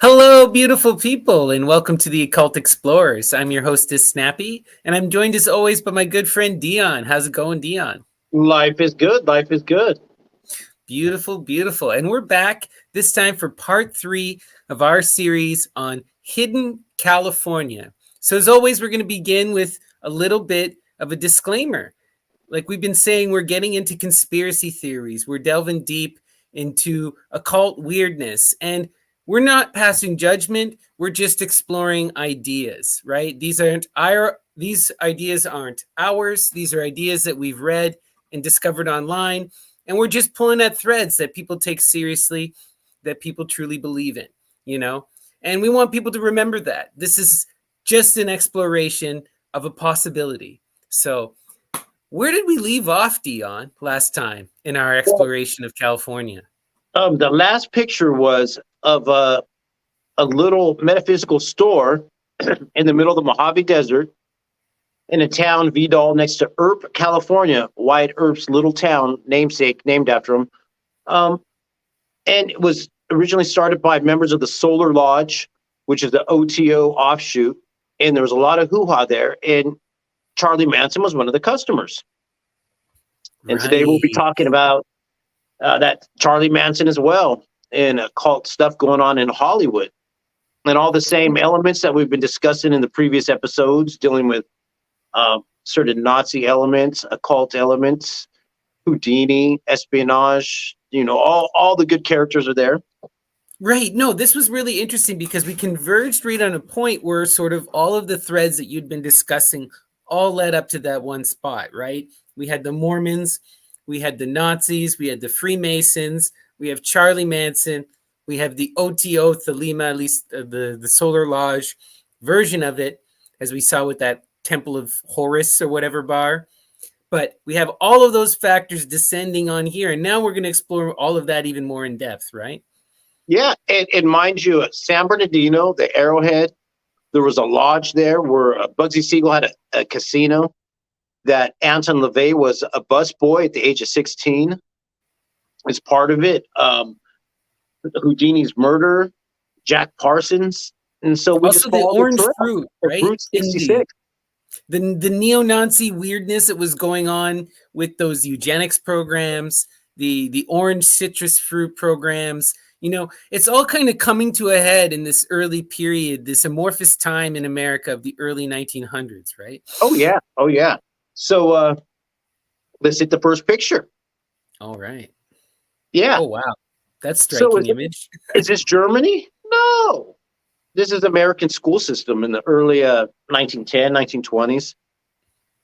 Hello, beautiful people, and welcome to the Occult Explorers. I'm your hostess, Snappy, and I'm joined as always by my good friend Dion. How's it going, Dion? Life is good. Life is good. Beautiful, beautiful. And we're back this time for part 3 of our series on Hidden California. So, as always, we're going to begin with a little bit of a disclaimer. Like we've been saying, we're getting into conspiracy theories, we're delving deep into occult weirdness, and we're not passing judgment, we're just exploring ideas, right? These ideas aren't ours. These are ideas that we've read and discovered online, and we're just pulling at threads that people take seriously, that people truly believe in, you know? And we want people to remember that this is just an exploration of a possibility. So, where did we leave off, Dion, last time in our Well, exploration of California? the last picture was of a little metaphysical store in the middle of the Mojave Desert in a town, Vidal, next to Earp, California. Wyatt Earp's little town, namesake, named after him. Um, and it was originally started by members of the Solar Lodge, which is the OTO offshoot. And there was a lot of hoo-ha there. And Charlie Manson was one of the customers. And today we'll be Right. talking about that Charlie Manson as well, and occult stuff going on in Hollywood, and all the same elements that we've been discussing in the previous episodes, dealing with certain Nazi elements, occult elements, Houdini, espionage. All the good characters are there. Right. No, this was really interesting because we converged right on a point where sort of all of the threads that you'd been discussing all led up to that one spot, right? We had the Mormons, we had the Nazis, we had the Freemasons, we have Charlie Manson, we have the OTO Thelema, at least the Solar Lodge version of it, as we saw with that Temple of Horus or whatever bar. But we have all of those factors descending on here. And now we're going to explore all of that even more in depth, right? Yeah, and mind you, at San Bernardino, the Arrowhead, there was a lodge there where Bugsy Siegel had a casino. That Anton LaVey was a busboy at the age of 16 as part of it. Houdini's murder, Jack Parsons. And so we just Also, the followed the orange trail fruit, of right? Route In the 66. the neo-Nazi weirdness that was going on with those eugenics programs, the orange citrus fruit programs. It's all kind of coming to a head in this early period, this amorphous time in America of the early 1900s, right? Oh, yeah. Oh, yeah. So let's hit the first picture. All right. Yeah. Oh, wow. That's So striking image. is this Germany? No. This is American school system in the early 1910, 1920s.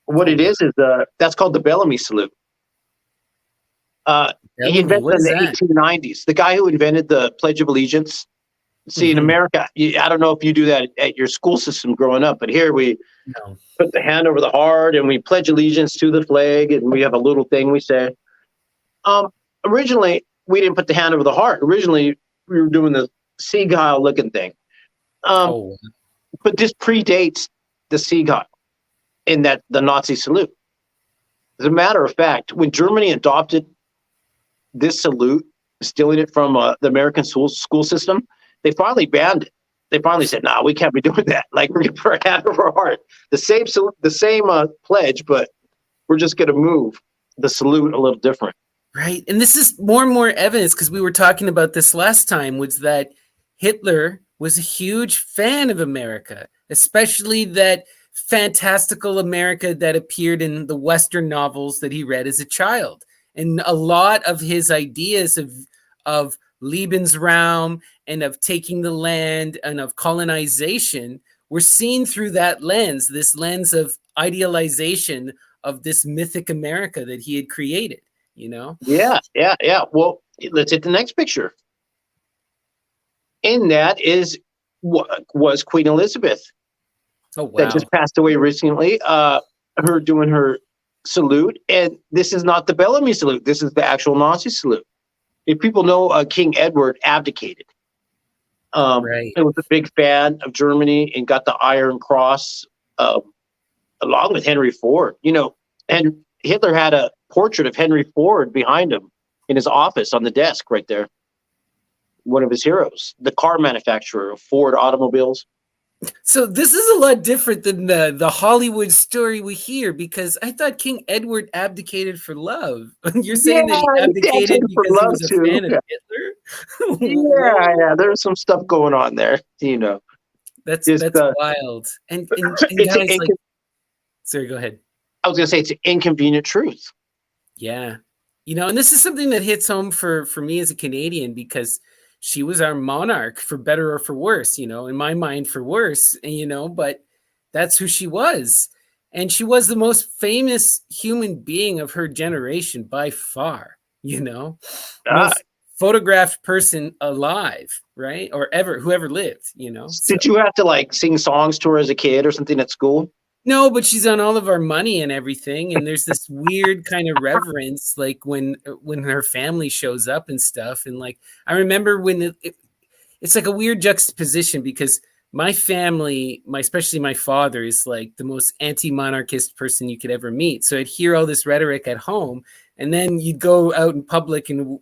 What Oh, it wow. is that's called the Bellamy Salute. He Bellamy, invented what it in is the that? 1890s. The guy who invented the Pledge of Allegiance. See, in Mm-hmm. America, I don't know if you do that at your school system growing up, but here we No. put the hand over the heart and we pledge allegiance to the flag, and we have a little thing we say. Um, Originally, we didn't put the hand over the heart. Originally, we were doing the seagull looking thing. Um, Oh, but this predates the seagull in that the Nazi salute. As a matter of fact, when Germany adopted this salute, stealing it from the American school system, they finally banned it. They finally said, "No, we can't be doing that. Like we're going to put our hand over our heart, the same pledge, but we're just going to move the salute a little different." right. And this is more and more evidence because we were talking about this last time, was that Hitler was a huge fan of America, especially that fantastical America that appeared in the Western novels that he read as a child. And a lot of his ideas of Lebensraum and of taking the land and of colonization were seen through that lens, this lens of idealization of this mythic America that he had created, you know? Yeah, yeah, yeah. Well, let's hit the next picture. And that is what was Queen Elizabeth Oh, that wow. just passed away recently. Her doing her salute, and this is not the Bellamy salute. This is the actual Nazi salute. If people know, King Edward abdicated. Right. He was a big fan of Germany and got the Iron Cross along with Henry Ford. And Hitler had a portrait of Henry Ford behind him in his office on the desk right there. one of his heroes, the car manufacturer, Ford Automobiles. So this is a lot different than the Hollywood story we hear, because I thought King Edward abdicated for love. You're saying that he abdicated For because he love was a too. fan of Hitler? Yeah, there's some stuff going on there, That's Just, wild. And it's guys, like, sorry, go ahead. I was going to say it's an inconvenient truth. Yeah. And this is something that hits home for me as a Canadian, because she was our monarch, for better or for worse, in my mind for worse, but that's who she was. And she was the most famous human being of her generation by far, most photographed person alive, right? Or whoever lived, Did you have to like sing songs to her as a kid or something at school? No, but she's on all of our money and everything, and there's this weird kind of reverence, like when her family shows up and stuff. And like I remember when it's like a weird juxtaposition, because my family, especially my father, is like the most anti-monarchist person you could ever meet. So I'd hear all this rhetoric at home, and then you'd go out in public, and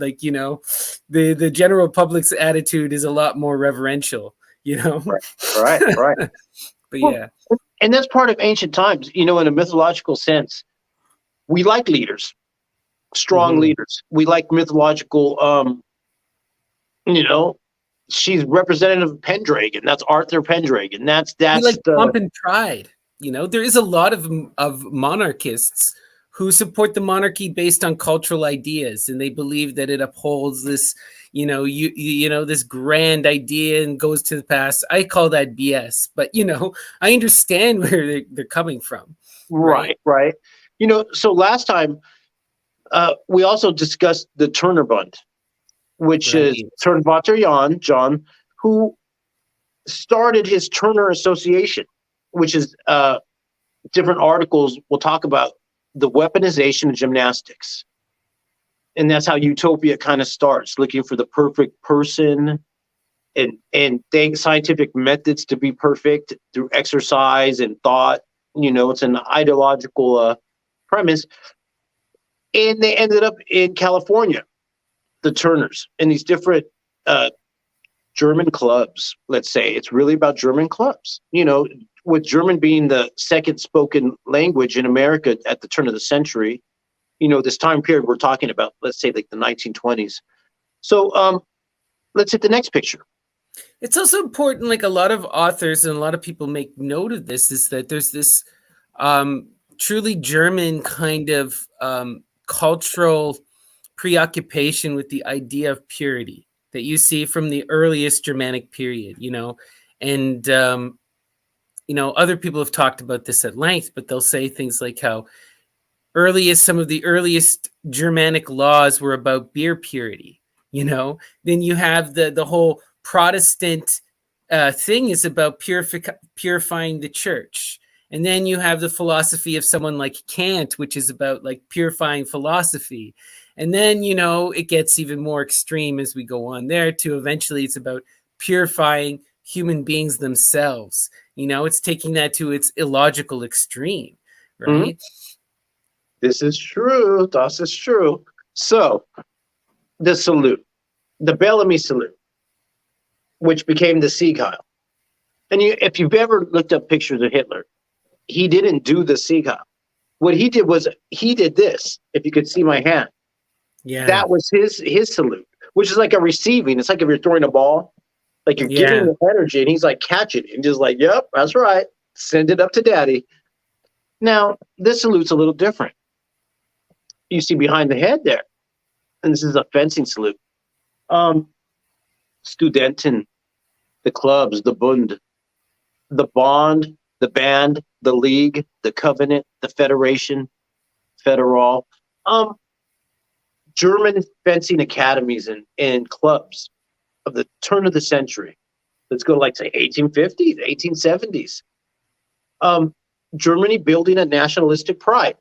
like the general public's attitude is a lot more reverential, Right. But yeah. And that's part of ancient times, in a mythological sense. We like leaders, strong leaders. We like mythological, she's representative of Pendragon. That's Arthur Pendragon. That's we like pomp and pride. There is a lot of monarchists who support the monarchy based on cultural ideas, and they believe that it upholds this, this grand idea and goes to the past. I call that BS, but I understand where they're coming from. Right. So last time we also discussed the Turner Bund, which is Turner John, who started his Turner Association, which is different articles will talk about the weaponization of gymnastics. And that's how utopia kind of starts, looking for the perfect person and scientific methods to be perfect through exercise and thought. It's an ideological premise. And they ended up in California, the Turners, and these different German clubs, let's say. It's really about German clubs, with German being the second spoken language in America at the turn of the century. This time period we're talking about, let's say like the 1920s. So let's hit the next picture. It's also important, like a lot of authors and a lot of people make note of this, is that there's this truly German kind of cultural preoccupation with the idea of purity that you see from the earliest Germanic period, and other people have talked about this at length, but they'll say things like how some of the earliest Germanic laws were about beer purity. Then you have the whole Protestant thing is about purifying the church. And then you have the philosophy of someone like Kant, which is about like purifying philosophy. And then, it gets even more extreme as we go on there to eventually it's about purifying human beings themselves. It's taking that to its illogical extreme, right? This is true. Das is true. So the salute, the Bellamy Salute, which became the Sieg Heil. And if you've ever looked up pictures of Hitler, he didn't do the Sieg Heil. What he did was he did this. If you could see my hand, that was his salute, which is like a receiving. It's like if you're throwing a ball, like you're giving the energy, and he's like catching it and just like, yep, that's right. Send it up to daddy. Now, this salute's a little different. You see behind the head there, and this is a fencing salute. Studenten, the clubs, the Bund, the bond, the band, the league, the covenant, the federation, federal, German fencing academies and clubs of the turn of the century. Let's go like say 1850s, 1870s. Germany building a nationalistic pride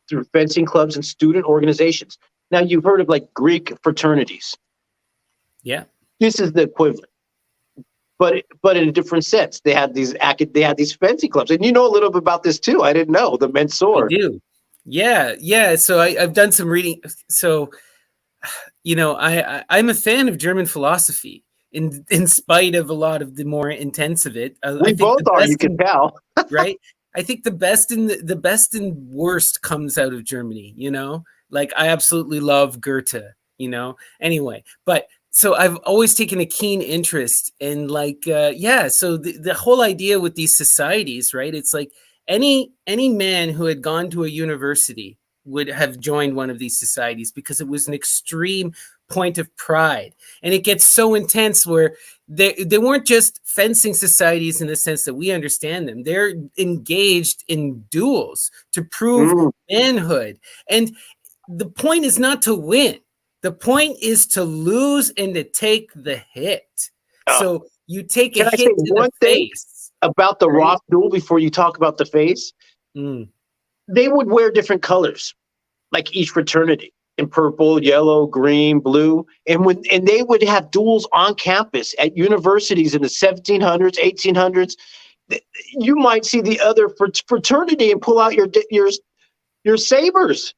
through fencing clubs and student organizations. Now you've heard of like Greek fraternities. Yeah. This is the equivalent. But in a different sense. They had these fencing clubs. And you know a little bit about this too. I didn't know, the men's sword. I do. Yeah. So I've done some reading. So I'm a fan of German philosophy. In spite of a lot of the more intense of it, I We think both the are, you best can in tell. right. I think the best and worst comes out of Germany. Like I absolutely love Goethe. Anyway, but so I've always taken a keen interest in like yeah. So the whole idea with these societies, right? It's like any man who had gone to a university would have joined one of these societies because it was an extreme point of pride. And it gets so intense where they weren't just fencing societies in the sense that we understand them. They're engaged in duels to prove Mm. manhood. And the point is not to win. The point is to lose and to take the hit. Uh, So you take a can I say hit to the one thing face, about the right? Roth duel before you talk about the face? Mm. They would wear different colors, like each fraternity, in purple, yellow, green, blue, and they would have duels on campus at universities in the 1700s, 1800s. You might see the other fraternity and pull out your sabers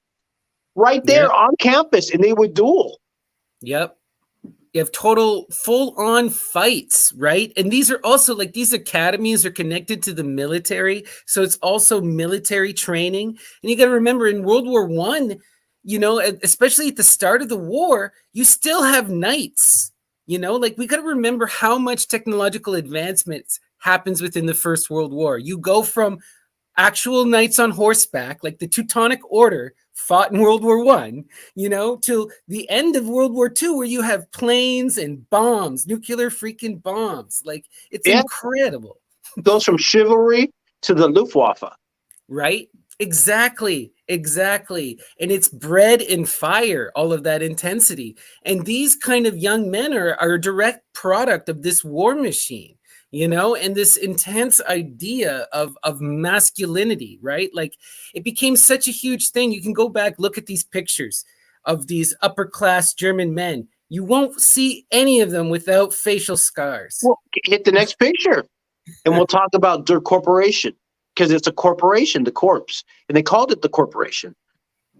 right Yeah. there on campus, and they would duel. Yep. You have total full on fights, right? And these are also like these academies are connected to the military. So it's also military training. And you got to remember in World War One, especially at the start of the war, you still have knights. Like we got to remember how much technological advancements happens within the First World War. You go from actual knights on horseback, like the Teutonic Order fought in World War One, till the end of World War II, where you have planes and bombs, nuclear freaking bombs. Like it's Yeah, incredible, goes from chivalry to the Luftwaffe. right? Exactly. And it's bred in fire, all of that intensity. And these kind of young men are a direct product of this war machine. And this intense idea of masculinity, right? Like it became such a huge thing. You can go back, look at these pictures of these upper class German men. You won't see any of them without facial scars. Well, hit the next picture, and we'll talk about Der Corporation, because it's a corporation, the corpse, and they called it the corporation.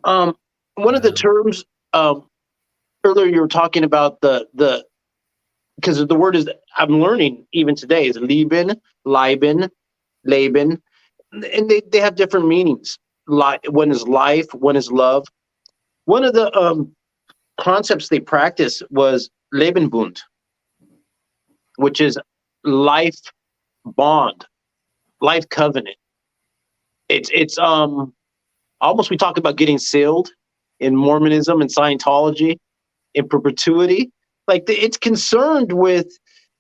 One of the Wow. terms earlier you were talking about the because the word is I'm learning even today is Leben, and they have different meanings. One is life, one is love. One of the concepts they practice was Lebenbund, which is life bond, life covenant. It's almost we talk about getting sealed in Mormonism and Scientology in perpetuity. Like it's concerned with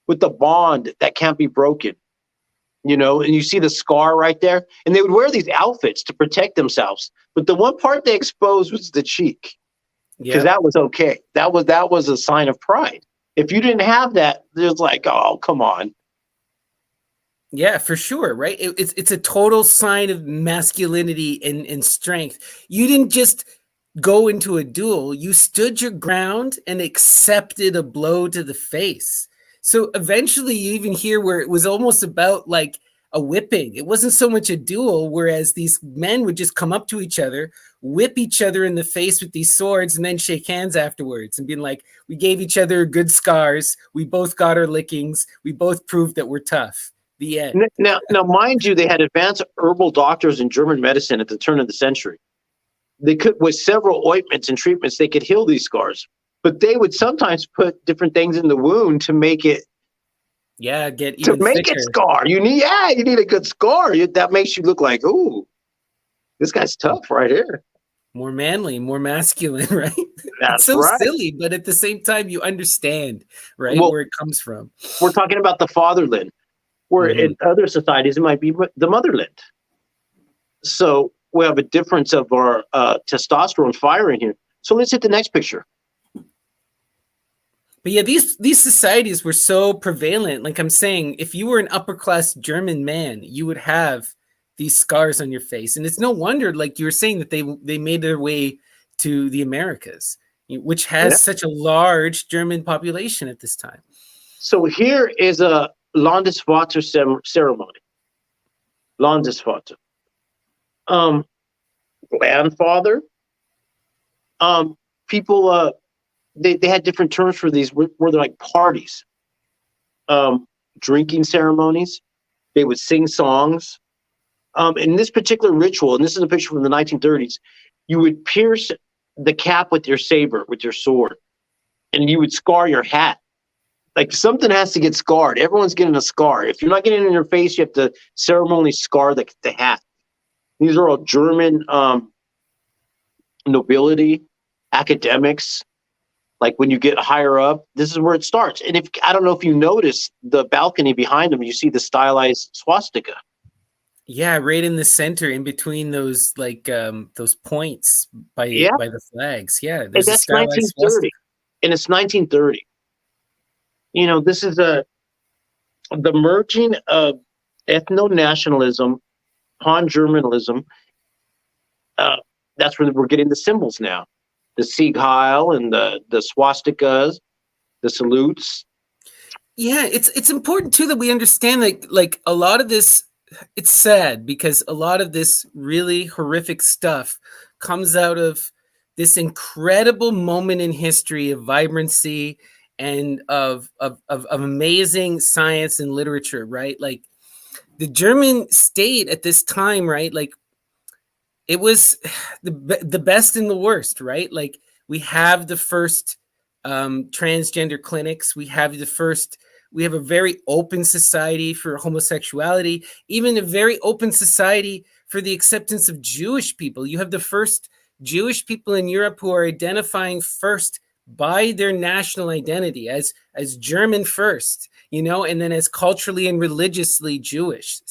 the bond that can't be broken. And you see the scar right there. And they would wear these outfits to protect themselves. But the one part they exposed was the cheek, because Yep. that was okay. That was a sign of pride. If you didn't have that, there's like, oh, come on. Yeah, for sure, right? It's a total sign of masculinity and strength. You didn't just go into a duel, you stood your ground and accepted a blow to the face. So eventually you even hear where it was almost about like a whipping. It wasn't so much a duel, whereas these men would just come up to each other, whip each other in the face with these swords, and then shake hands afterwards and being like, we gave each other good scars. We both got our lickings. We both proved that we're tough. The end. Now, mind you, they had advanced herbal doctors in German medicine at the turn of the century. They could, with several ointments and treatments, they could heal these scars. But they would sometimes put different things in the wound to make it get even thicker. scar. You need a good scar. That makes you look like, ooh, this guy's tough right here. More manly, more masculine, right? It's That's so right. silly, but at the same time, you understand, right, Well, where it comes from. we're talking about the fatherland, where in other societies it might be the motherland. So we have a difference of our testosterone firing here. So let's hit the next picture. But yeah, these societies were so prevalent. Like I'm saying, if you were an upper class German man, you would have these scars on your face, and it's no wonder, like you were saying, that they made their way to the Americas, which Yeah. has such a large German population at this time. So here is a Landesvater ceremony. Landesvater. Grandfather. People they had different terms for these where they're like parties, drinking ceremonies. They would sing songs. In this particular ritual, and this is a picture from the 1930s, you would pierce the cap with your saber, with your sword, and you would scar your hat. Like something has to get scarred. Everyone's getting a scar. If you're not getting it in your face, you have to ceremonially scar the hat. These are all German nobility, academics. Like when you get higher up, this is where it starts. And if I don't know if you notice the balcony behind them, you see the stylized swastika. Yeah, right in the center, in between those those points by the flags. Yeah, And there's a that's stylized 1930, swastika. and it's 1930. This is the merging of ethno-nationalism, pan-Germanism. That's where we're getting the symbols now. The Sieg Heil and the swastikas, the salutes. Yeah, it's important too that we understand that like a lot of this, it's sad because a lot of this really horrific stuff comes out of this incredible moment in history of vibrancy and of amazing science and literature, right? Like the German state at this time, right? Like it was the best and the worst, right? Like we have the first transgender clinics. We have a very open society for homosexuality, even a very open society for the acceptance of Jewish people. You have the first Jewish people in Europe who are identifying first by their national identity as German first, and then as culturally and religiously Jewish,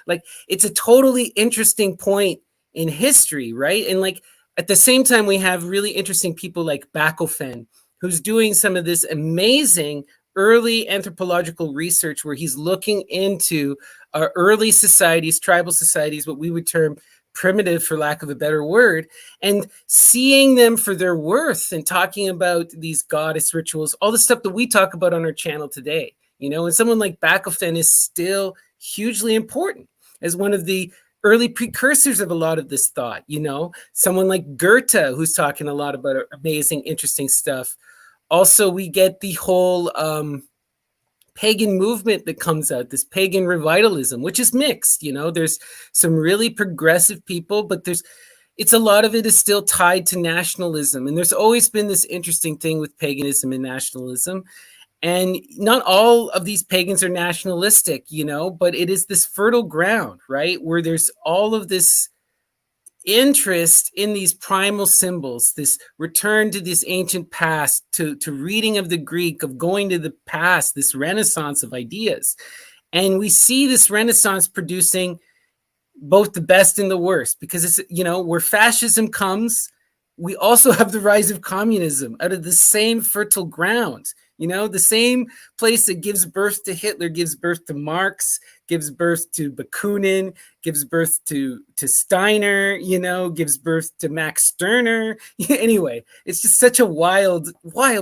like it's a totally interesting point in history, right? And like at the same time, we have really interesting people like Bachofen, who's doing some of this amazing early anthropological research where he's looking into early societies, tribal societies, what we would term primitive, for lack of a better word, and seeing them for their worth and talking about these goddess rituals, all the stuff that we talk about on our channel today, and someone like Bachofen is still hugely important as one of the early precursors of a lot of this thought, someone like Goethe, who's talking a lot about amazing, interesting stuff. Also, we get the whole pagan movement that comes out, this pagan revitalism, which is mixed. There's some really progressive people, but it's a lot of it is still tied to nationalism. And there's always been this interesting thing with paganism and nationalism. And not all of these pagans are nationalistic, but it is this fertile ground, right? Where there's all of this interest in these primal symbols, this return to this ancient past, to reading of the Greek, of going to the past, this renaissance of ideas. And we see this renaissance producing both the best and the worst, because it's, where fascism comes, we also have the rise of communism out of the same fertile ground. The same place that gives birth to Hitler gives birth to Marx, gives birth to Bakunin, gives birth to Steiner, gives birth to Max Stirner. Anyway, it's just such a wild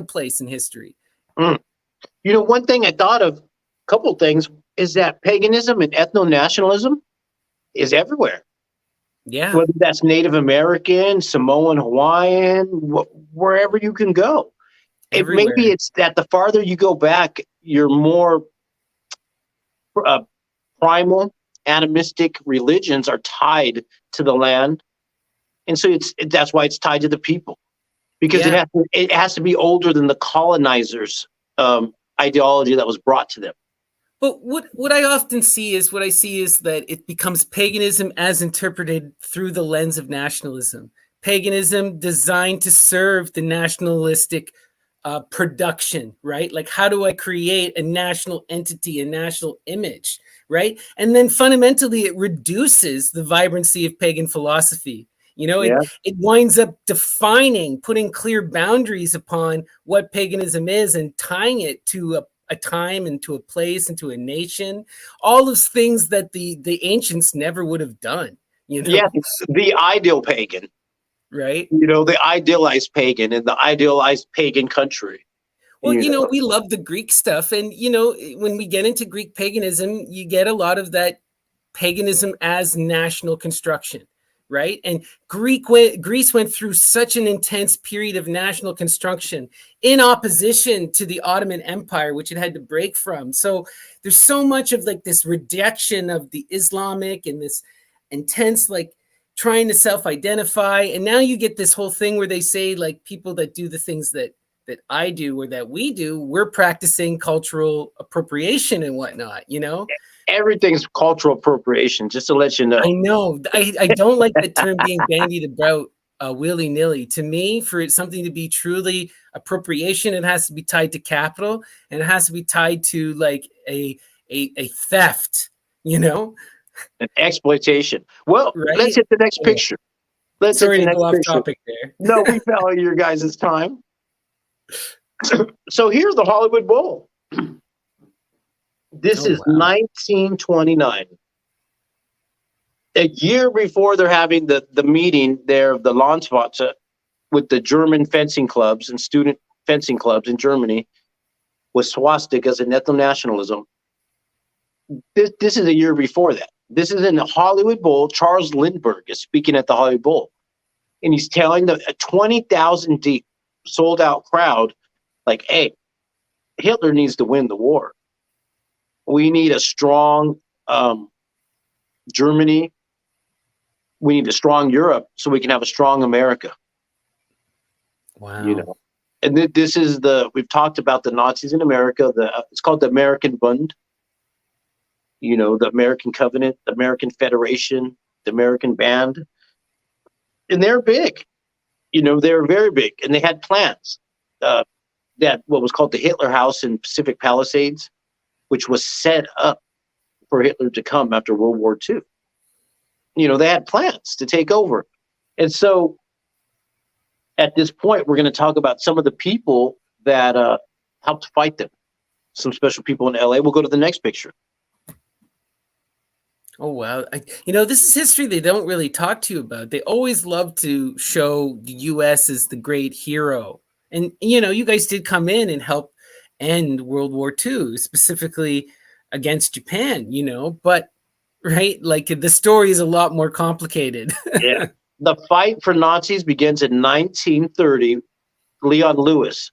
place in history. One thing I thought of, a couple of things, is that paganism and ethno-nationalism is everywhere. Yeah. Whether that's Native American, Samoan, Hawaiian, wherever you can go. Maybe it's that the farther you go back, you're more primal, animistic religions are tied to the land, and so that's why it's tied to the people, because it has to be older than the colonizers' ideology that was brought to them. But what I often see is that it becomes paganism as interpreted through the lens of nationalism. Paganism designed to serve the nationalistic production, right? Like, how do I create a national entity, a national image, right? And then fundamentally, it reduces the vibrancy of pagan philosophy. It winds up defining, putting clear boundaries upon what paganism is and tying it to a time and to a place and to a nation, all those things that the ancients never would have done. Yeah, the ideal pagan. Right. The idealized pagan and the idealized pagan country. Well, we love the Greek stuff. And, when we get into Greek paganism, you get a lot of that paganism as national construction. right? And Greece went through such an intense period of national construction in opposition to the Ottoman Empire, which it had to break from. So there's so much of like this rejection of the Islamic and this intense like trying to self-identify. And now you get this whole thing where they say like people that do the things that I do or that we do, we're practicing cultural appropriation and whatnot, you know? Everything's cultural appropriation, just to let you know. I know. I don't like the term being bandied about willy-nilly. To me, for it something to be truly appropriation, it has to be tied to capital, and it has to be tied to like a theft, you know? An exploitation. Well, right? Let's hit the next picture. Let's Sorry hit the to go next off picture. topic there. No, we value your guys' time. So here's the Hollywood Bowl. This is 1929. A year before they're having the meeting there of the Landswatche with the German fencing clubs and student fencing clubs in Germany with swastikas and ethno-nationalism. This is a year before that. This is in the Hollywood Bowl. Charles Lindbergh is speaking at the Hollywood Bowl. And he's telling a 20,000 deep sold out crowd, like, hey, Hitler needs to win the war. We need a strong Germany. We need a strong Europe so we can have a strong America. Wow. You know, and this is we've talked about the Nazis in America. It's called the American Bund. You know, the American Covenant, the American Federation, the American Band. And they're big. You know, they're very big. And they had plans. That what was called the Hitler House in Pacific Palisades, which was set up for Hitler to come after World War II. You know, they had plans to take over. And so at this point, we're going to talk about some of the people that helped fight them. Some special people in LA. We'll go to the next picture. Oh, wow. This is history they don't really talk to you about. They always love to show the U.S. as the great hero. And, you guys did come in and help end World War II, specifically against Japan, but, right, like the story is a lot more complicated. Yeah. The fight for Nazis begins in 1930. Leon Lewis,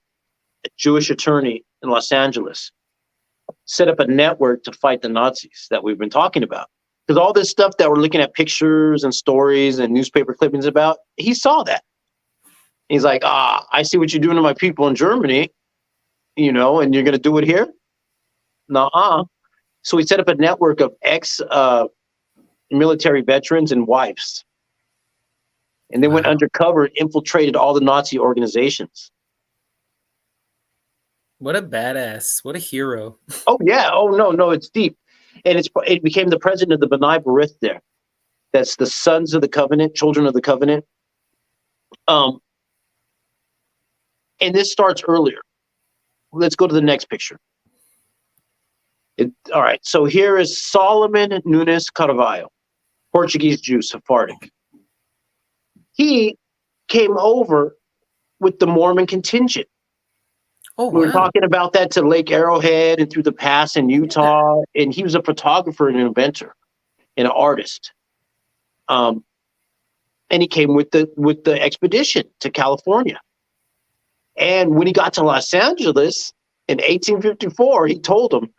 a Jewish attorney in Los Angeles, set up a network to fight the Nazis that we've been talking about. Because all this stuff that we're looking at pictures and stories and newspaper clippings about, he saw that. He's like, I see what you're doing to my people in Germany, and you're going to do it here? Nuh-uh. So he set up a network of ex-military veterans and wives. And they went undercover and infiltrated all the Nazi organizations. What a badass. What a hero. Oh, yeah. Oh, no, it's deep. And it became the president of the B'nai B'rith there. That's the sons of the covenant, children of the covenant. And this starts earlier. Let's go to the next picture. All right. So here is Solomon Nunes Carvalho, Portuguese Jew, Sephardic. He came over with the Mormon contingent. Oh, wow. We were talking about that to Lake Arrowhead and through the pass in Utah. And he was a photographer and an inventor and an artist. And he came with the expedition to California. And when he got to Los Angeles in 1854, he told them,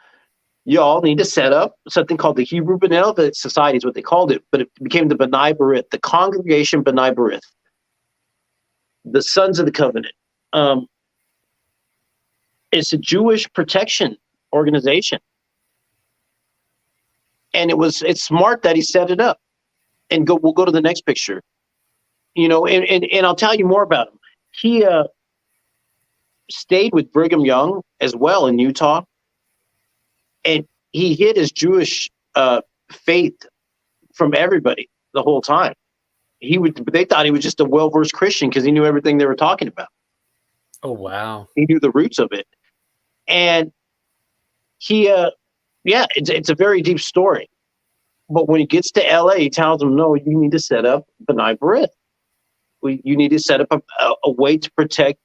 y'all need to set up something called the Hebrew Benevolent Society is what they called it. But it became the B'nai B'rith, the Congregation B'nai B'rith, the Sons of the Covenant. It's a Jewish protection organization. And it's smart that he set it up. And we'll go to the next picture. And I'll tell you more about him. He stayed with Brigham Young as well in Utah. And he hid his Jewish faith from everybody the whole time. They thought he was just a well-versed Christian because he knew everything they were talking about. Oh, wow. He knew the roots of it. And he, it's a very deep story. But when he gets to LA, he tells them, no, you need to set up B'nai B'rith. You need to set up a way to protect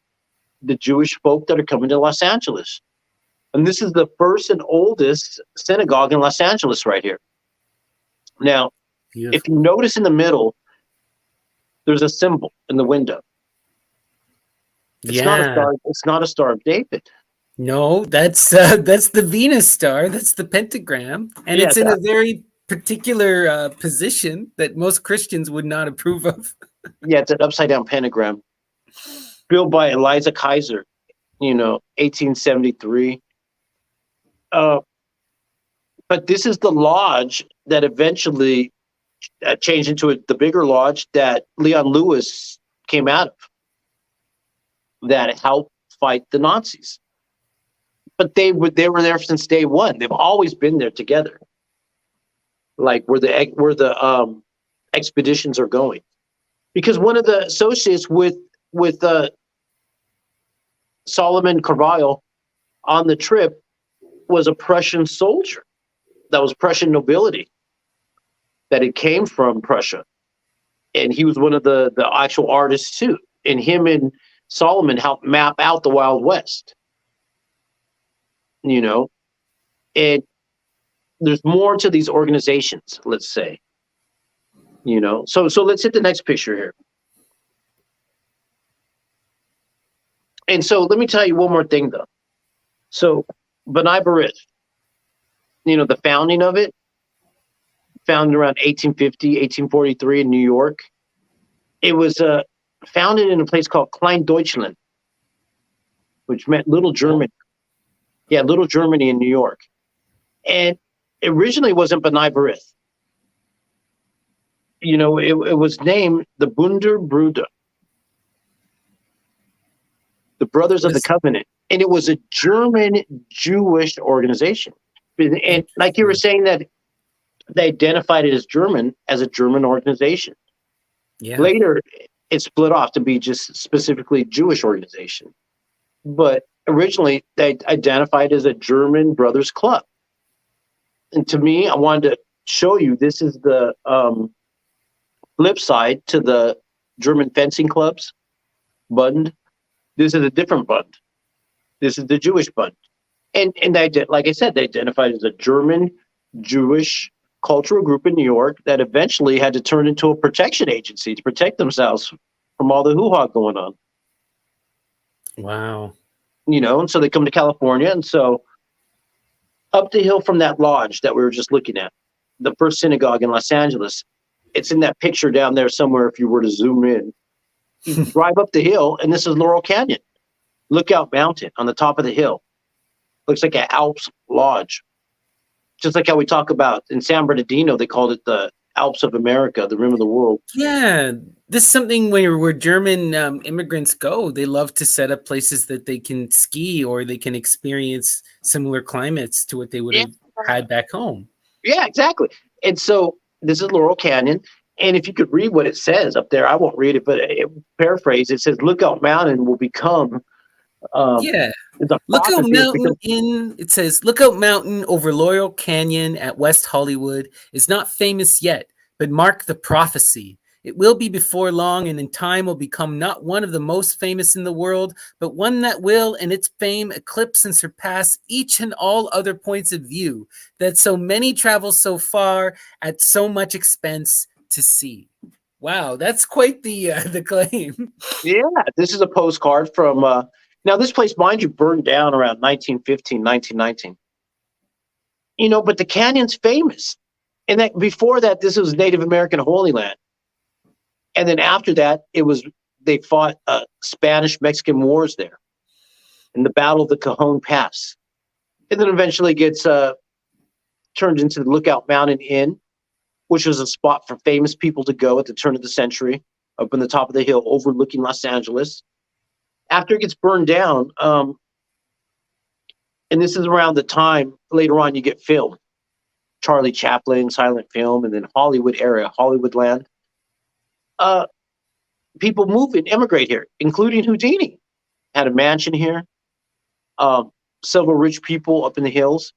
the Jewish folk that are coming to Los Angeles. And this is the first and oldest synagogue in Los Angeles right here. Now, Beautiful. If you notice in the middle, there's a symbol in the window. It's not a Yeah. star. It's not a Star of David. No, that's the Venus star. That's the pentagram, and Yeah, it's in a very particular position that most Christians would not approve of. yeah, it's an upside down pentagram built by Eliza Kaiser, 1873. But this is the lodge that eventually changed into the bigger lodge that Leon Lewis came out of, that helped fight the Nazis. But they were there since day one. They've always been there together, like where the expeditions are going. Because one of the associates with Solomon Carvalho on the trip was a Prussian soldier that was Prussian nobility, that it came from Prussia. And he was one of the actual artists too. And him and Solomon helped map out the Wild West. And there's more to these organizations, let's say. So let's hit the next picture here. And so let me tell you one more thing, though. So B'nai B'rith, the founding of it, founded around 1850, 1843 in New York. It was founded in a place called Klein Deutschland, which meant Little Germany. Yeah, Little Germany in New York. And it originally wasn't B'nai B'rith. It was named the Bunder Bruder, the Brothers of the Covenant. And it was a German Jewish organization. And like you were saying, that they identified it as a German organization. Yeah. Later, it split off to be just specifically Jewish organization. But originally, they identified as a German Brothers Club. And to me, I wanted to show you, this is the flip side to the German fencing clubs, Bund. This is a different Bund. This is the Jewish Bund. And they did, like I said, they identified as a German Jewish cultural group in New York that eventually had to turn into a protection agency to protect themselves from all the hoo-ha going on. Wow. And so they come to California. And so up the hill from that lodge that we were just looking at, the first synagogue in Los Angeles, it's in that picture down there somewhere if you were to zoom in. You drive up the hill, and this is Laurel Canyon. Lookout Mountain on the top of the hill. Looks like an Alps lodge. Just like how we talk about in San Bernardino, they called it the Alps of America, the rim of the world. Yeah, this is something where German immigrants go. They love to set up places that they can ski or they can experience similar climates to what they would have had back home. Yeah, exactly. And so this is Laurel Canyon. And if you could read what it says up there, I won't read it, but paraphrase, it says, Lookout Mountain will become... Lookout Mountain it says, Lookout Mountain over Laurel Canyon at West Hollywood is not famous yet, but mark the prophecy. It will be before long, and in time will become not one of the most famous in the world, but one that will, in its fame, eclipse and surpass each and all other points of view, that so many travel so far at so much expense to see. Wow, that's quite the claim. Yeah, this is a postcard from... now, this place, mind you, burned down around 1915, 1919. But the canyon's famous. And that before that, this was Native American Holy Land. And then after that, they fought Spanish-Mexican wars there in the Battle of the Cajon Pass. And then eventually gets turned into the Lookout Mountain Inn, which was a spot for famous people to go at the turn of the century, up on the top of the hill overlooking Los Angeles. After it gets burned down, and this is around the time later on you get film, Charlie Chaplin, silent film, and then Hollywood area, Hollywoodland. People move and immigrate here, including Houdini. Had a mansion here. Several rich people up in the hills.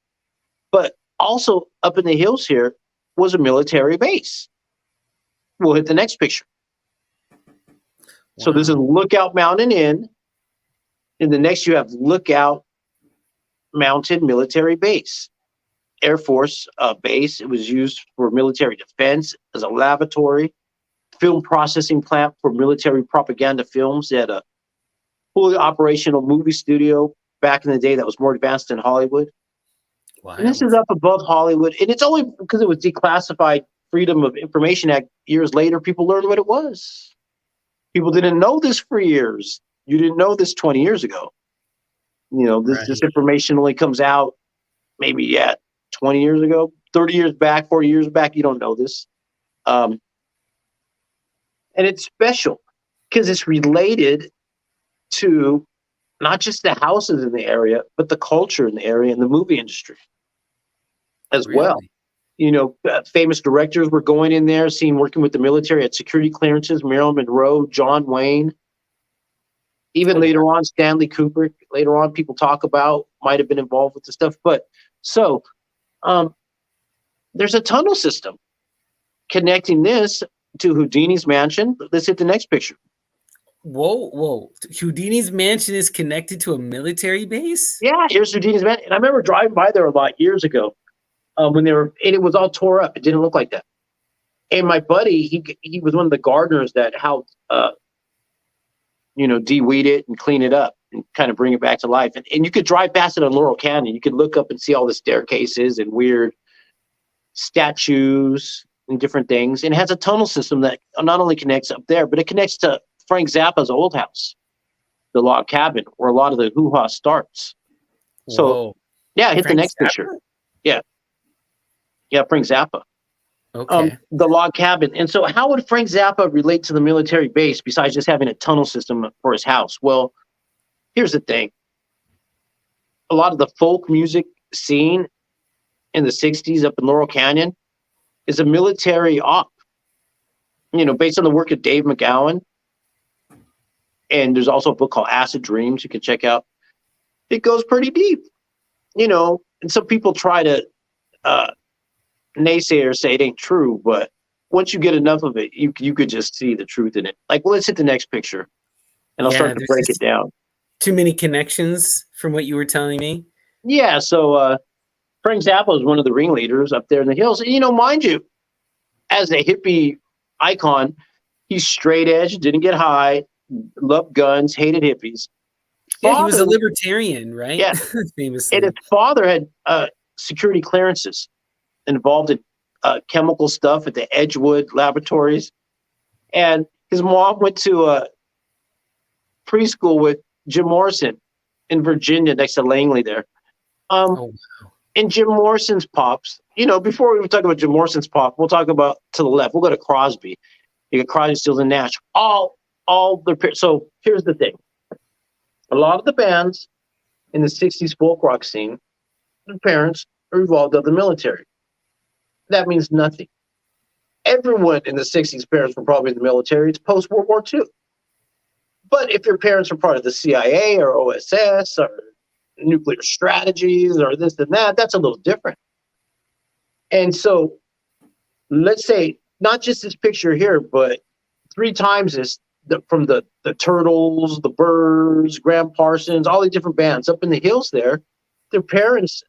But also up in the hills here was a military base. We'll hit the next picture. Wow. So this is Lookout Mountain Inn. And the next you have Lookout Mountain Military Base, Air Force base. It was used for military defense as a lavatory, film processing plant for military propaganda films. They had a fully operational movie studio back in the day that was more advanced than Hollywood. Wow. And this is up above Hollywood. And it's only because it was declassified Freedom of Information Act years later, people learned what it was. People didn't know this for years. You didn't know this 20 years ago. You know, this information only comes out maybe 20 years ago, 30 years back, 40 years back. You don't know this. And it's special because it's related to not just the houses in the area, but the culture in the area and the movie industry as well. You know, famous directors were going in there, working with the military at security clearances, Marilyn Monroe, John Wayne. Even later on, Stanley Kubrick, later on, people talk about might have been involved with the stuff. But so there's a tunnel system connecting this to Houdini's mansion. Let's hit the next picture. Whoa. Houdinis Mansion is connected to a military base? Yeah, here's Houdini's mansion. And I remember driving by there a lot years ago when and it was all tore up. It didn't look like that. And my buddy, he was one of the gardeners that helped de-weed it and clean it up and kind of bring it back to life. And you could drive past it on Laurel Canyon. You could look up and see all the staircases and weird statues and different things. And it has a tunnel system that not only connects up there, but it connects to Frank Zappa's old house, the log cabin, where a lot of the hoo-ha starts. So, hit the next picture. Yeah, Frank Zappa. Okay. The log cabin. And so how would Frank Zappa relate to the military base besides just having a tunnel system for his house? Well, here's the thing. A lot of the folk music scene in the 60s up in Laurel Canyon is a military op, based on the work of Dave McGowan. And there's also a book called Acid Dreams you can check out. It goes pretty deep, and some people try to naysayers say it ain't true, but once you get enough of it, you could just see the truth in it. Like, well, let's hit the next picture, and I'll start to break it down. Too many connections from what you were telling me. Yeah, so Frank Zappa was one of the ringleaders up there in the hills. And, mind you, as a hippie icon, he's straight edge, didn't get high, loved guns, hated hippies. Yeah, he was a libertarian, right? Yeah, famously. And his father had security clearances involved in chemical stuff at the Edgewood laboratories. And his mom went to preschool with Jim Morrison in Virginia next to Langley there. And Jim Morrison's pops, before we talk about Jim Morrison's pop, we'll talk about to the left. We'll go to Crosby. You got Crosby, Stills, and Nash. All their so here's the thing. A lot of the bands in the 60s folk rock scene, their parents are involved in the military. That means nothing. Everyone in the 60s parents were probably in the military. It's post-World War II. But if your parents are part of the CIA or OSS or nuclear strategies or this and that, that's a little different. And so let's say not just this picture here, but 3 times this, from the Turtles, the Byrds, Graham Parsons, all the different bands up in the hills there, their parents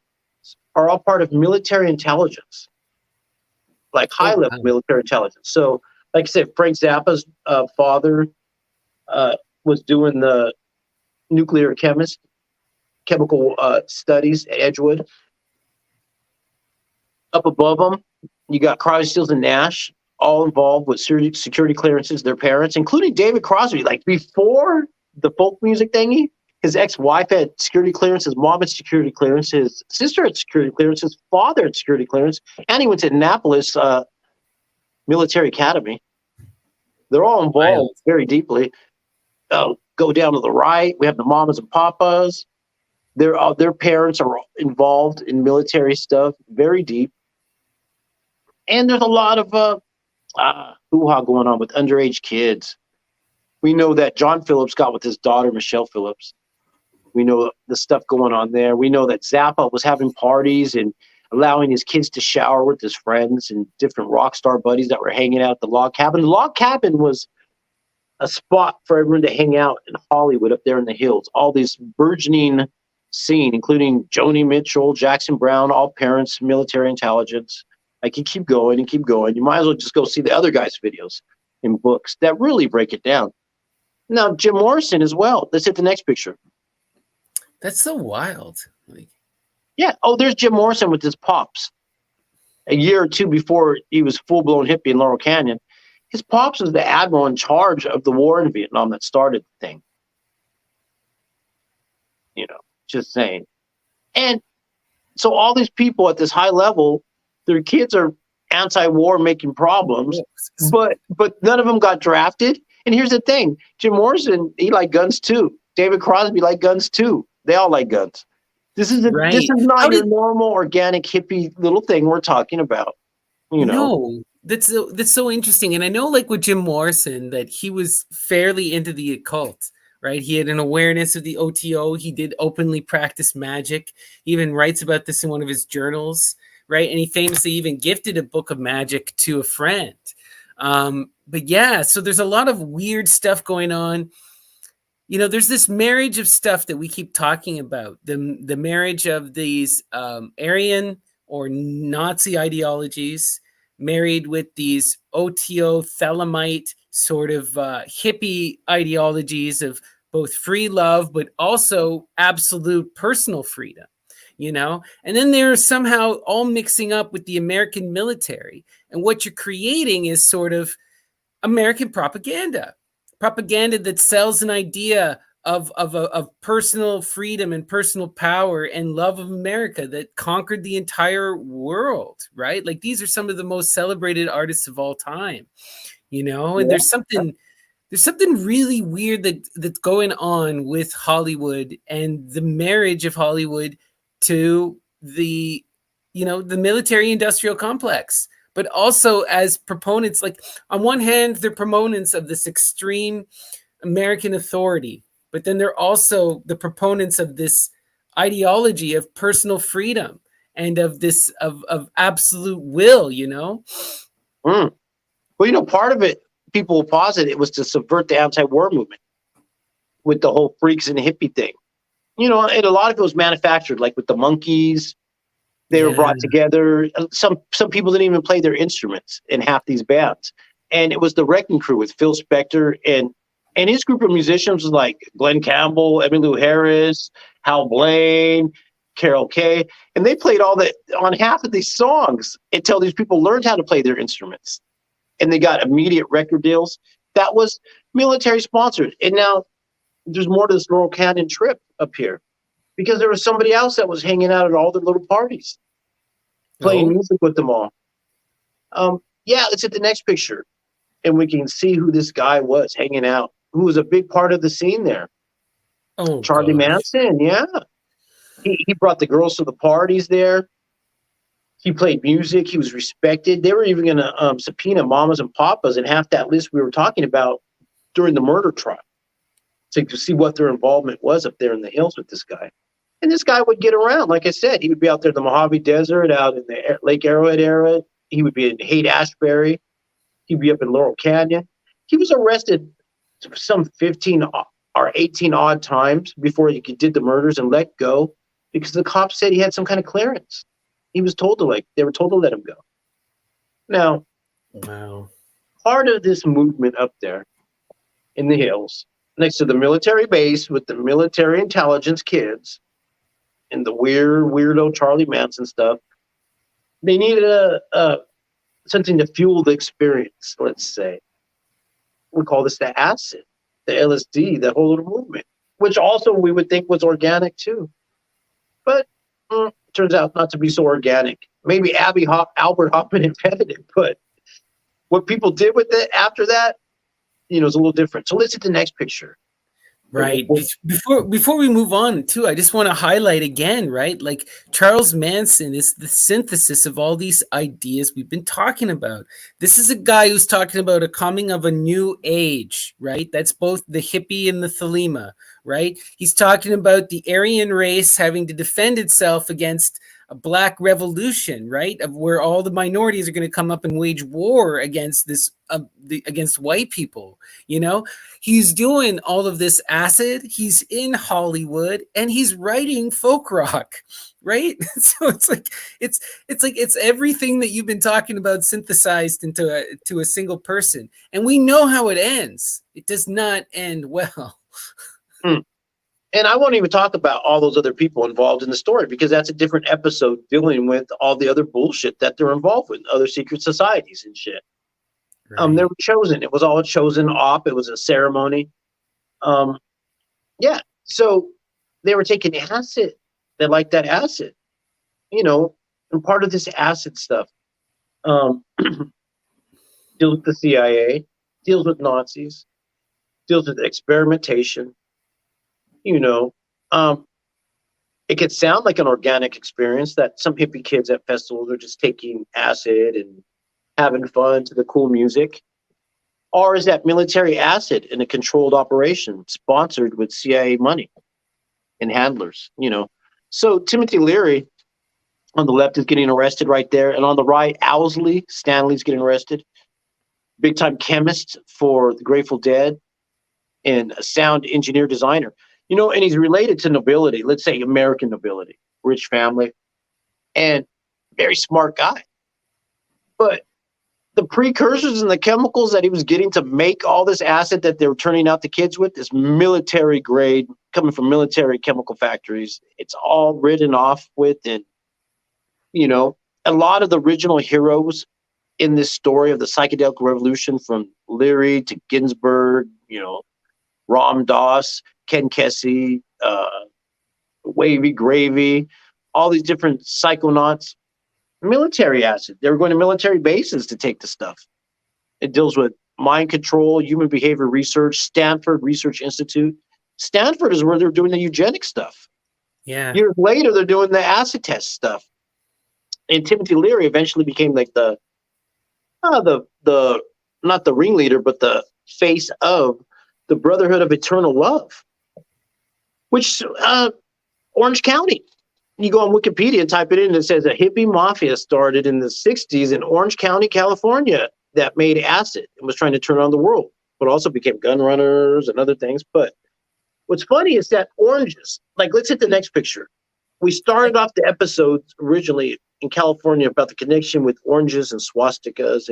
are all part of military intelligence, like high-level military intelligence. So, like I said, Frank Zappa's father was doing the nuclear chemical studies at Edgewood. Up above them, you got Crosby, Stills, and Nash, all involved with security clearances, their parents, including David Crosby. Like, before the folk music thingy, his ex-wife had security clearance, his mom had security clearance, his sister had security clearance, his father had security clearance, and he went to Annapolis Military Academy. They're all involved very deeply. Go down to the right, we have the mamas and papas. Their parents are involved in military stuff, very deep. And there's a lot of hoo-ha going on with underage kids. We know that John Phillips got with his daughter, Michelle Phillips. We know the stuff going on there. We know that Zappa was having parties and allowing his kids to shower with his friends and different rock star buddies that were hanging out at the log cabin. The log cabin was a spot for everyone to hang out in Hollywood up there in the hills. All this burgeoning scene, including Joni Mitchell, Jackson Browne, all parents, military intelligence. Like, you keep going and keep going. You might as well just go see the other guys' videos. in books that really break it down. Now, Jim Morrison as well. Let's hit the next picture. That's so wild. Yeah. Oh, there's Jim Morrison with his pops. A year or two before he was full-blown hippie in Laurel Canyon. His pops was the admiral in charge of the war in Vietnam that started the thing. Just saying. And so all these people at this high level, their kids are anti-war, making problems, but none of them got drafted. And here's the thing: Jim Morrison, he liked guns too. David Crosby liked guns too. They all like guns. This is not your normal organic hippie little thing we're talking about. No, that's so interesting. And I know, like with Jim Morrison, that he was fairly into the occult. Right, he had an awareness of the OTO. He did openly practice magic. He even writes about this in one of his journals. Right, and he famously even gifted a book of magic to a friend. But yeah, so there's a lot of weird stuff going on. There's this marriage of stuff that we keep talking about. The marriage of these Aryan or Nazi ideologies married with these OTO Thelemite sort of hippie ideologies of both free love, but also absolute personal freedom, and then they're somehow all mixing up with the American military. And what you're creating is sort of American propaganda that sells an idea of personal freedom and personal power and love of America that conquered the entire world, right? Like, these are some of the most celebrated artists of all time, and there's something really weird that's going on with Hollywood and the marriage of Hollywood to the military industrial complex, but also as proponents. Like, on one hand, they're proponents of this extreme American authority, but then they're also the proponents of this ideology of personal freedom and of this of absolute will. Well, part of it, people will posit it was to subvert the anti-war movement with the whole freaks and hippie thing. And a lot of it was manufactured, like with the monkeys. They were brought together. Some people didn't even play their instruments in half these bands. And it was the Wrecking Crew with Phil Spector and his group of musicians was like Glenn Campbell, Emmylou Harris, Hal Blaine, Carol Kay. And they played on half of these songs until these people learned how to play their instruments. And they got immediate record deals. That was military sponsored. And now there's more to this Laurel Canyon trip up here because there was somebody else that was hanging out at all the little parties, playing music with them all. Let's hit the next picture. And we can see who this guy was hanging out, who was a big part of the scene there. Charlie Manson, yeah. He brought the girls to the parties there. He played music. He was respected. They were even going to subpoena mamas and papas and half that list we were talking about during the murder trial to see what their involvement was up there in the hills with this guy. And this guy would get around. Like I said, he would be out there in the Mojave Desert, out in the Lake Arrowhead area. He would be in Haight-Ashbury. He'd be up in Laurel Canyon. He was arrested some 15 or 18 odd times before he did the murders and let go because the cops said he had some kind of clearance. They were told to let him go. Now, part of this movement up there in the hills, next to the military base with the military intelligence kids and the weirdo Charlie Manson stuff, they needed something to fuel the experience, let's say. We call this the acid, the LSD, that whole little movement, which also we would think was organic too. But turns out not to be so organic. Maybe Albert Hoffman invented it, but what people did with it after that, is a little different. So let's hit the next picture. Right. Before we move on, too, I just want to highlight again, right? Like, Charles Manson is the synthesis of all these ideas we've been talking about. This is a guy who's talking about a coming of a new age, right? That's both the hippie and the thelema, right? He's talking about the Aryan race having to defend itself against a black revolution, right? Of where all the minorities are going to come up and wage war against this, against white people. You know, he's doing all of this acid. He's in Hollywood and he's writing folk rock, right? So it's everything that you've been talking about synthesized into a single person, and we know how it ends. It does not end well. And I won't even talk about all those other people involved in the story, because that's a different episode dealing with all the other bullshit that they're involved with, other secret societies and shit. Right. They were chosen. It was all a chosen op. It was a ceremony. Yeah. So they were taking acid. They liked that acid, you know, and part of this acid stuff deals with the CIA, deals with Nazis, deals with experimentation. You know, it could sound like an organic experience that some hippie kids at festivals are just taking acid and having fun to the cool music. Or is that military acid in a controlled operation sponsored with CIA money and handlers, you know? So Timothy Leary on the left is getting arrested right there. And on the right, Owsley Stanley's getting arrested. Big time chemist for the Grateful Dead and a sound engineer designer. You know, and he's related to nobility, let's say American nobility, rich family, and very smart guy. But the precursors and the chemicals that he was getting to make all this acid that they were turning out the kids with is military grade, coming from military chemical factories. It's all written off with, and, you know, a lot of the original heroes in this story of the psychedelic revolution, from Leary to Ginsberg, you know, Ram Dass, Ken Kesey, Wavy Gravy, all these different psychonauts, military acid. They were going to military bases to take the stuff. It deals with mind control, human behavior research, Stanford Research Institute. Stanford is where they're doing the eugenic stuff. Yeah. Years later, they're doing the acid test stuff. And Timothy Leary eventually became like the not the ringleader, but the face of the Brotherhood of Eternal Love, which Orange County. You go on Wikipedia and type it in, and it says a hippie mafia started in the 60s in Orange County, California, that made acid and was trying to turn on the world, but also became gun runners and other things. But what's funny is that oranges, like, let's hit the next picture. We started off the episodes originally in California about the connection with oranges and swastikas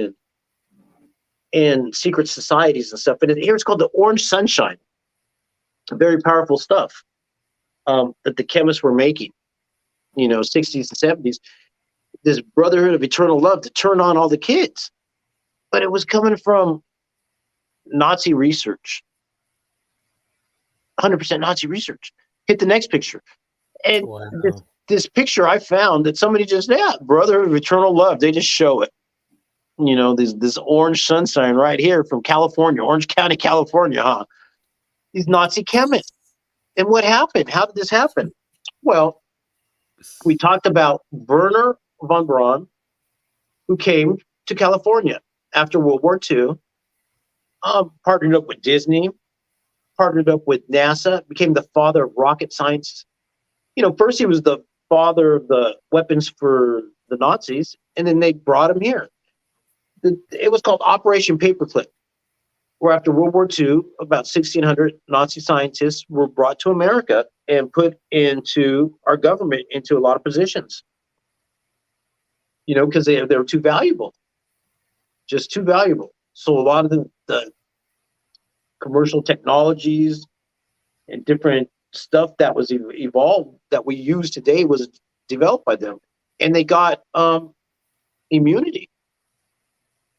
and secret societies and stuff. And here it's called the Orange Sunshine. Very powerful stuff that the chemists were making, you know, 60s and 70s. This Brotherhood of Eternal Love to turn on all the kids. But it was coming from Nazi research. 100% Nazi research. Hit the next picture. And wow. this picture I found that somebody just, Brotherhood of Eternal Love. They just show it. You know, this orange sunshine right here from California, Orange County, California, huh? These Nazi chemists. And what happened? How did this happen? Well, we talked about Werner von Braun, who came to California after World War II, partnered up with Disney, partnered up with NASA, became the father of rocket science. You know, first he was the father of the weapons for the Nazis, and then they brought him here. It was called Operation Paperclip, where after World War II, about 1,600 Nazi scientists were brought to America and put into our government, into a lot of positions. You know, because they were too valuable, just too valuable. So a lot of the commercial technologies and different stuff that was evolved that we use today was developed by them, and they got immunity.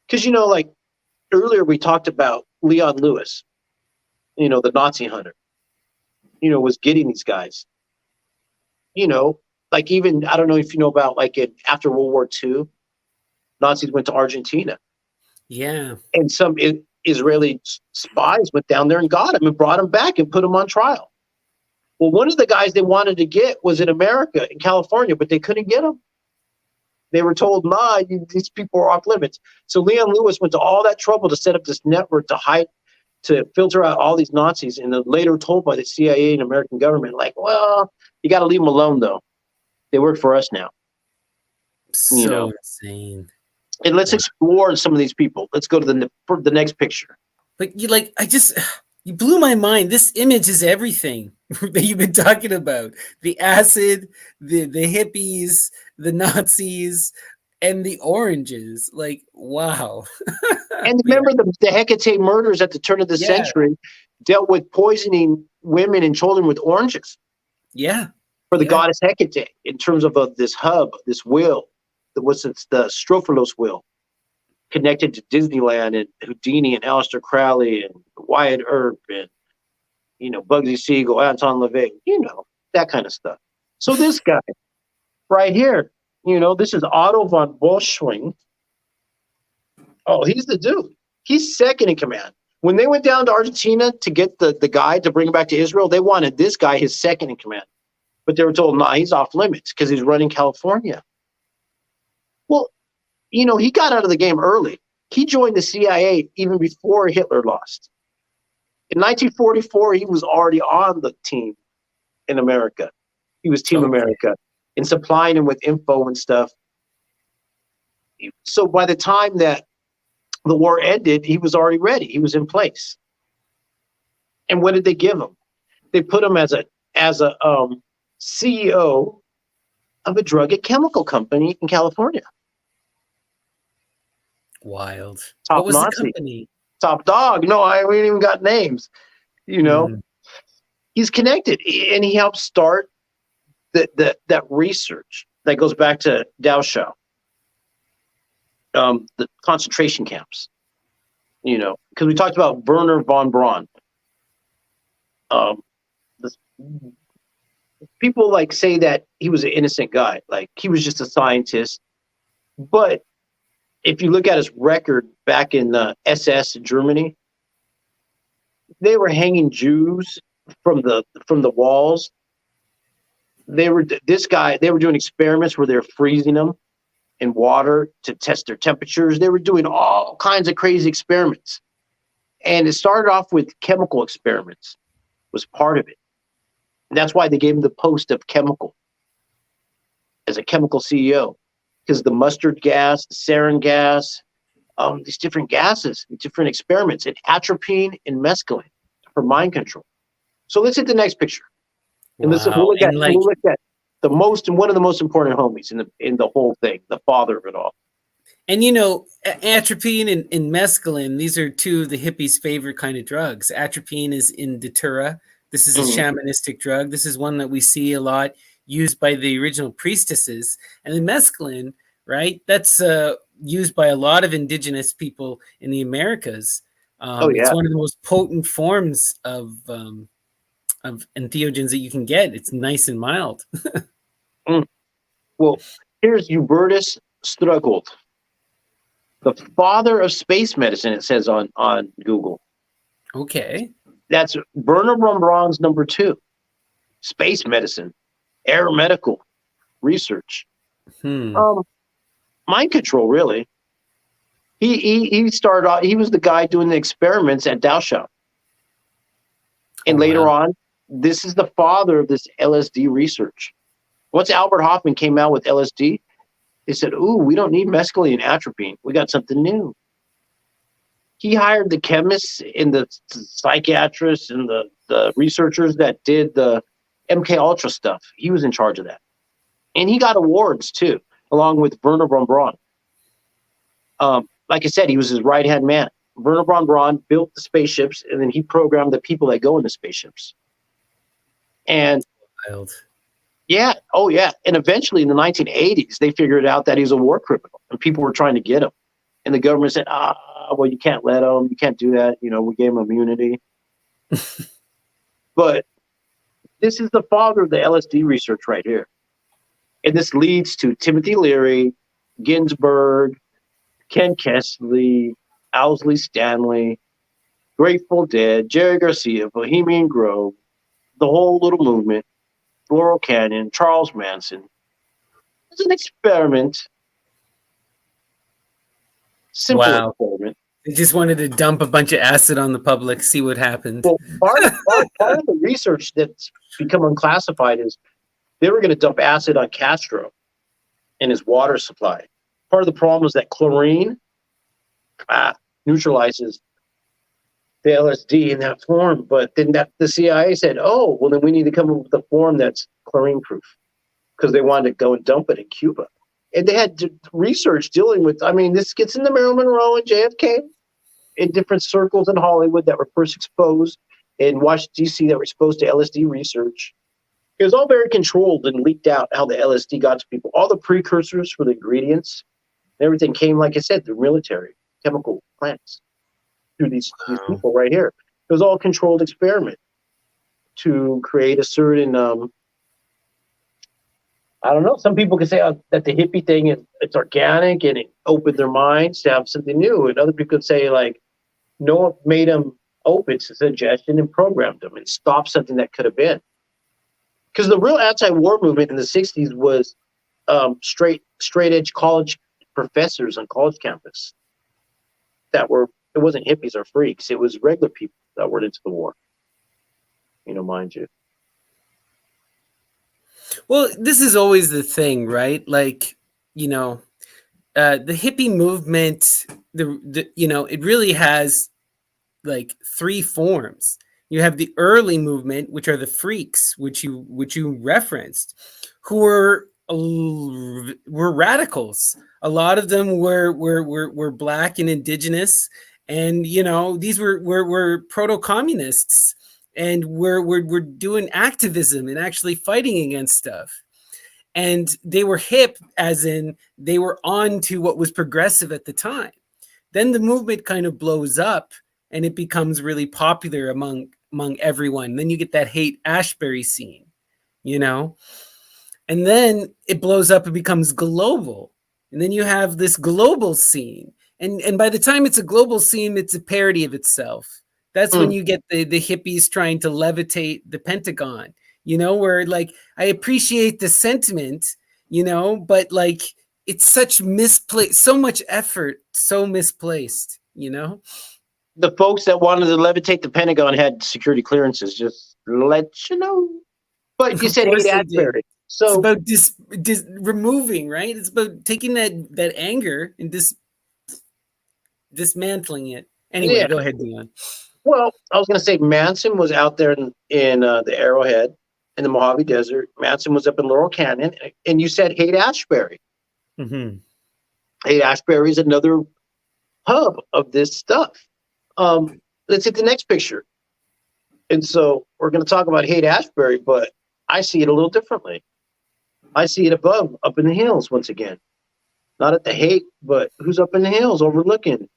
Because, you know, like earlier we talked about Leon Lewis, you know, the Nazi hunter, you know, was getting these guys, you know, like even, I don't know if you know about, like, after World War II, Nazis went to Argentina. Yeah. And some Israeli spies went down there and got him and brought him back and put him on trial. Well, one of the guys they wanted to get was in America, in California, but they couldn't get him. They were told, nah, these people are off limits. So Leon Lewis went to all that trouble to set up this network to filter out all these Nazis, and then later told by the CIA and American government, like, well, you got to leave them alone, though. They work for us now. You So know, insane. and let's Wow. explore some of these people. Let's go to the next picture. But you blew my mind. This image is everything that you've been talking about. The acid, the hippies, the Nazis, and the oranges. Like, wow. And Yeah. remember the Hecate murders at the turn of the Yeah. century dealt with poisoning women and children with oranges Yeah. for the Yeah. goddess Hecate in terms of this hub, this wheel that was the Strophalos wheel connected to Disneyland and Houdini and Aleister Crowley and Wyatt Earp and, Bugsy Siegel, Anton LaVey, that kind of stuff. So this guy right here, this is Otto von Boschwing. Oh, he's the dude. He's second in command. When they went down to Argentina to get the guy to bring him back to Israel, they wanted this guy, his second in command. But they were told, nah, he's off limits because he's running California. Well, he got out of the game early. He joined the CIA even before Hitler lost. In 1944, he was already on the team in America. He was Team America and supplying him with info and stuff. So by the time that the war ended, he was already ready. He was in place. And what did they give him? They put him as a CEO of a drug and chemical company in California. Wild. Top What was Nazi. the company? Top dog. No, we ain't even got names. He's connected, and he helped start that research that goes back to Dachau, the concentration camps. Because we talked about Werner von Braun. People say that he was an innocent guy, like he was just a scientist. But if you look at his record back in the SS in Germany, they were hanging Jews from the walls. They were doing experiments where they were freezing them in water to test their temperatures. They were doing all kinds of crazy experiments. And it started off with chemical experiments, was part of it. And that's why they gave him the post of chemical, as a chemical CEO, because the mustard gas, the sarin gas, these different gases, different experiments, and atropine and mescaline for mind control. So let's hit the next picture. And we'll look at one of the most important homies in the whole thing, the father of it all. And atropine and mescaline, these are two of the hippies' favorite kind of drugs. Atropine is in Datura. This is a shamanistic drug. This is one that we see a lot used by the original priestesses. And the mescaline, right? That's used by a lot of indigenous people in the Americas. It's one of the most potent forms of entheogens that you can get. It's nice and mild. Well, here's Hubertus Struggold, the father of space medicine, it says on Google. Okay. That's Werner von Braun's number 2. Space medicine, aeromedical research, mind control. Really, he started off. He was the guy doing the experiments at Dachau, and later on, this is the father of this LSD research. Once Albert Hoffman came out with LSD, they said, "Ooh, we don't need mescaline and atropine. We got something new." He hired the chemists and the psychiatrists and the researchers that did the MK Ultra stuff. He was in charge of that. And he got awards too, along with Werner von Braun. Like I said, he was his right-hand man. Werner von Braun built the spaceships, and then he programmed the people that go in the spaceships. And wild. Yeah. Oh, yeah. And eventually in the 1980s, they figured out that he's a war criminal and people were trying to get him. And the government said, well, you can't let him. You can't do that. We gave him immunity. But this is the father of the LSD research right here. And this leads to Timothy Leary, Ginsburg, Ken Kessley, Owsley Stanley, Grateful Dead, Jerry Garcia, Bohemian Grove, the whole little movement, Laurel Canyon, Charles Manson. It's an experiment. Simple experiment. They just wanted to dump a bunch of acid on the public, see what happened. Well, part of the research that's become unclassified is they were going to dump acid on Castro in his water supply. Part of the problem is that chlorine neutralizes the LSD in that form. But then the CIA said, oh, well, then we need to come up with a form that's chlorine proof, because they wanted to go and dump it in Cuba. And they had research dealing with, this gets into Marilyn Monroe and JFK in different circles in Hollywood that were first exposed, in Washington, D.C. that were exposed to LSD research. It was all very controlled and leaked out how the LSD got to people. All the precursors for the ingredients, everything came, like I said, through military chemical plants, through these people right here. It was all a controlled experiment to create a certain, I don't know. Some people can say that the hippie thing it's organic and it opened their minds to have something new, and other people could say like, no one made them open to suggestion and programmed them and stopped something that could have been. Because the real anti-war movement in the '60s was straight edge college professors on college campus that were. It wasn't hippies or freaks. It was regular people that were into the war. Mind you. Well, this is always the thing, right? Like, the hippie movement, it really has like three forms. You have the early movement, which are the freaks, which you referenced, who were radicals. A lot of them were black and indigenous, and these were proto-communists. And we're doing activism and actually fighting against stuff. And they were hip, as in they were on to what was progressive at the time. Then the movement kind of blows up and it becomes really popular among everyone. Then you get that Haight-Ashbury scene, and then it blows up and becomes global. And then you have this global scene. And by the time it's a global scene, it's a parody of itself. That's when you get the hippies trying to levitate the Pentagon, where like, I appreciate the sentiment, but like, it's such misplaced, so much effort, so misplaced, The folks that wanted to levitate the Pentagon had security clearances, just let you know. But you said Haight-Ashbury. So it's about removing, right? It's about taking that anger and dismantling it. Anyway, Go ahead, Dion. Well, I was going to say Manson was out there in the Arrowhead in the Mojave Desert. Manson was up in Laurel Canyon, and you said Haight-Ashbury. Mm-hmm. Haight-Ashbury is another hub of this stuff. Let's hit the next picture. And so we're going to talk about Haight-Ashbury, but I see it a little differently. I see it above, up in the hills once again. Not at the Haight, but who's up in the hills overlooking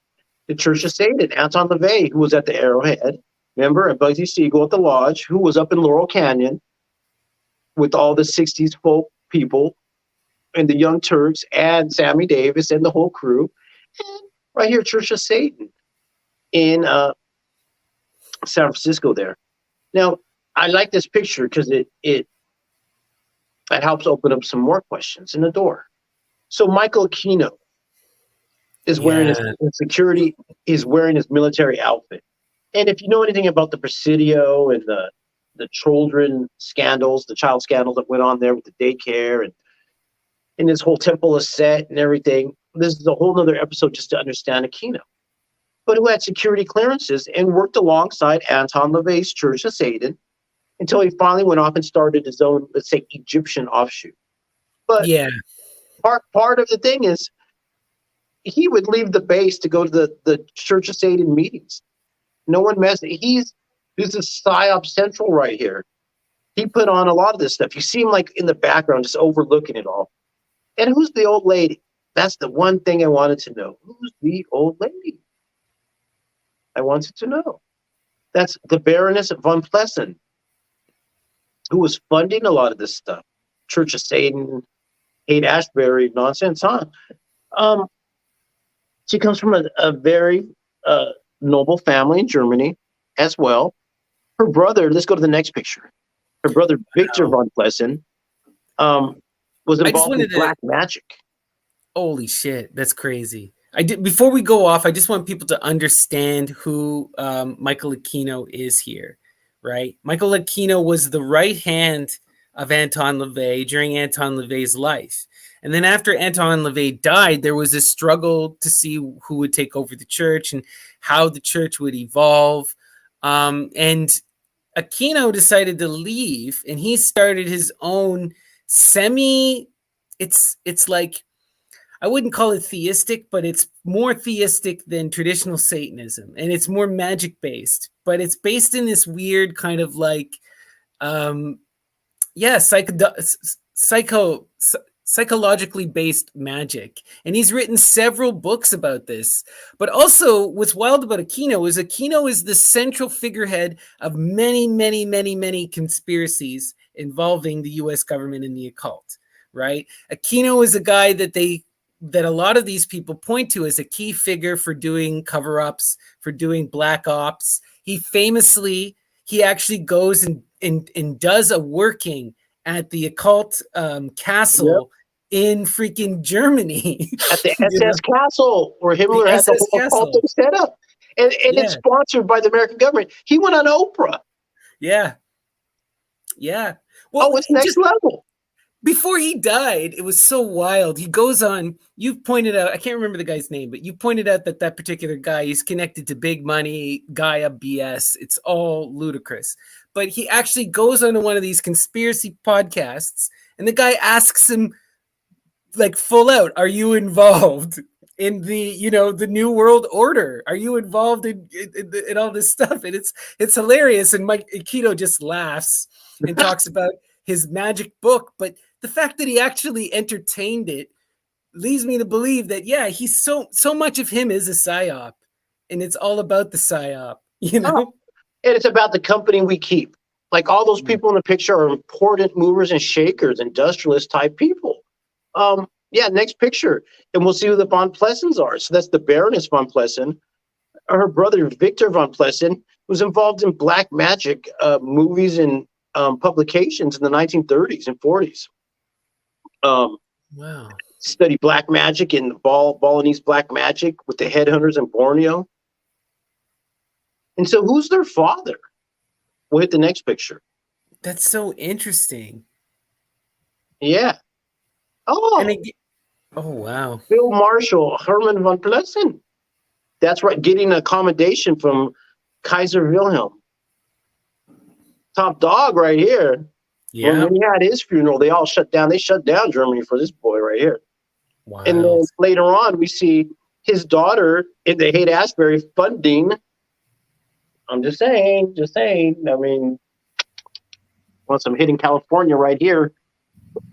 the Church of Satan, Anton LaVey, who was at the Arrowhead, remember, and Bugsy Siegel at the Lodge, who was up in Laurel Canyon with all the 60s folk people and the Young Turks and Sammy Davis and the whole crew. And right here, Church of Satan in San Francisco there. Now, I like this picture because it helps open up some more questions in the door. So Michael Aquino is wearing his security, is wearing his military outfit. And if you know anything about the Presidio and the children scandals, the child scandals that went on there with the daycare and this whole temple is set and everything, this is a whole nother episode just to understand Aquino. But who had security clearances and worked alongside Anton LaVey's Church of Satan until he finally went off and started his own, let's say, Egyptian offshoot. But part of the thing is, he would leave the base to go to the Church of Satan meetings. No one messed. This is PSYOP Central right here. He put on a lot of this stuff. You see him like in the background, just overlooking it all. And who's the old lady? That's the one thing I wanted to know. Who's the old lady? I wanted to know. That's the Baroness von Plessen, who was funding a lot of this stuff. Church of Satan, Haight-Ashbury nonsense, huh? She comes from a very noble family in Germany as well. Her brother, let's go to the next picture. Her brother, Victor von Plessen, was involved in black magic. Holy shit, that's crazy. Before we go off, I just want people to understand who Michael Aquino is here, right? Michael Aquino was the right hand of Anton LaVey during Anton LaVey's life. And then after Anton LaVey died, there was a struggle to see who would take over the church and how the church would evolve. And Aquino decided to leave, and he started his own it's like, I wouldn't call it theistic, but it's more theistic than traditional Satanism, and it's more magic based, but it's based in this weird kind of like, psychologically based magic. And he's written several books about this. But also what's wild about Aquino is the central figurehead of many, many, many, many conspiracies involving the US government and the occult, right? Aquino is a guy that a lot of these people point to as a key figure for doing cover-ups, for doing black ops. He actually goes and does a working at the occult castle in freaking Germany. At the SS Castle, where Himmler had the whole occultic set up. And it's sponsored by the American government. He went on Oprah. Yeah. Well, it's next level. Before he died, it was so wild. He goes on, you pointed out, I can't remember the guy's name, but you pointed out that particular guy is connected to big money, Gaia BS. It's all ludicrous. But he actually goes on to one of these conspiracy podcasts, and the guy asks him, like, full out, are you involved in the New World Order? Are you involved in all this stuff? And it's hilarious. And Mike Aquino just laughs and talks about his magic book. But the fact that he actually entertained it leads me to believe that, he's so much of him is a psyop, and it's all about the psyop, And it's about the company we keep. Like, all those people in the picture are important movers and shakers, industrialist type people. Next picture. And we'll see who the von Plessens are. So that's the Baroness von Plessen. Her brother, Victor von Plessen, was involved in black magic movies and publications in the 1930s and 40s. Wow. Studied black magic in Balinese black magic with the headhunters in Borneo. And so who's their father? We'll hit the next picture. That's so interesting. Yeah. Oh, wow. Bill Marshall, Herman von Plessen. That's right. Getting an accommodation from Kaiser Wilhelm. Top dog right here. Yeah. When he had his funeral, they all shut down. They shut down Germany for this boy right here. Wow. And then later on, we see his daughter in the Haight-Ashbury funding. I'm just saying. I mean, once I'm hitting California right here,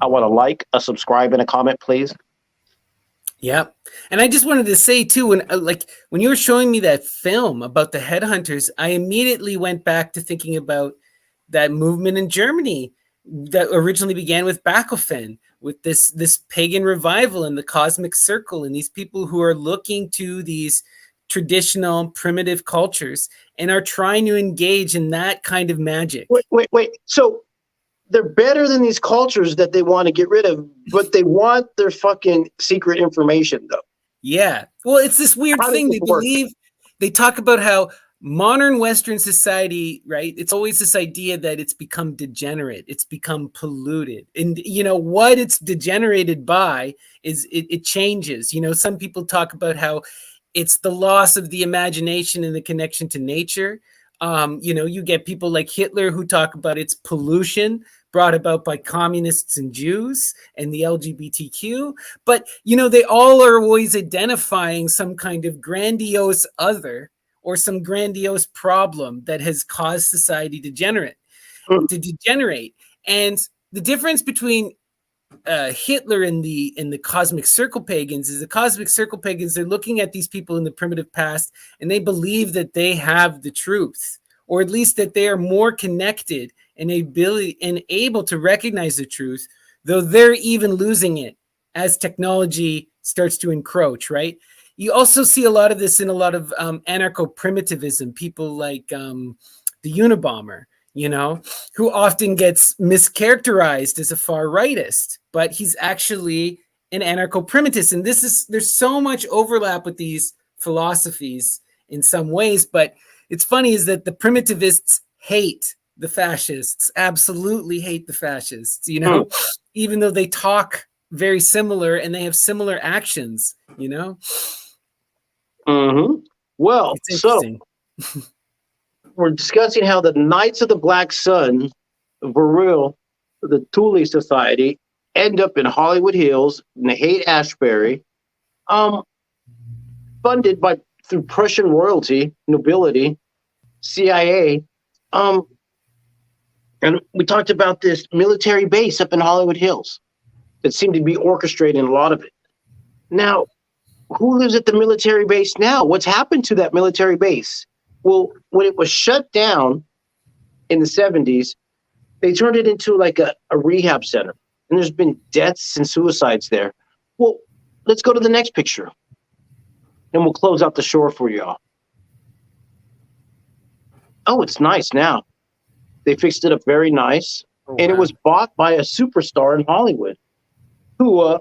I want to like, a subscribe, and a comment, please. Yeah. And I just wanted to say too, when you were showing me that film about the headhunters, I immediately went back to thinking about that movement in Germany that originally began with Bachofen, with this pagan revival and the cosmic circle, and these people who are looking to these traditional primitive cultures and are trying to engage in that kind of magic. Wait. So they're better than these cultures that they want to get rid of, but they want their fucking secret information, though. Yeah. Well, it's this weird thing. They talk about how modern Western society, right? It's always this idea that it's become degenerate. It's become polluted. And, what it's degenerated by is it changes. Some people talk about how it's the loss of the imagination and the connection to nature. You get people like Hitler who talk about its pollution brought about by communists and Jews and the LGBTQ. But, they all are always identifying some kind of grandiose other or some grandiose problem that has caused society to degenerate. And the difference between Hitler and the cosmic circle pagans is the cosmic circle pagans, they're looking at these people in the primitive past and they believe that they have the truth, or at least that they are more connected and able to recognize the truth, though they're even losing it as technology starts to encroach, right? You also see a lot of this in a lot of anarcho-primitivism, people like the Unabomber, who often gets mischaracterized as a far rightist, but he's actually an anarcho-primitist. And there's so much overlap with these philosophies in some ways, but it's funny is that the primitivists hate the fascists, absolutely hate the fascists, you know, even though they talk very similar and they have similar actions, you know. Well, It's interesting. So we're discussing how the Knights of the Black Sun, Viril, the Thule Society, end up in Hollywood Hills, in the Haight-Ashbury, funded by through Prussian royalty, nobility, CIA. And we talked about this military base up in Hollywood Hills that seemed to be orchestrating a lot of it. Now, who lives at the military base now? What's happened to that military base? Well, when it was shut down in the 70s, they turned it into like a rehab center. And there's been deaths and suicides there. Well, let's go to the next picture. And we'll close out the shore for y'all. Oh, it's nice now. They fixed it up very nice. Oh, and wow. It was bought by a superstar in Hollywood who,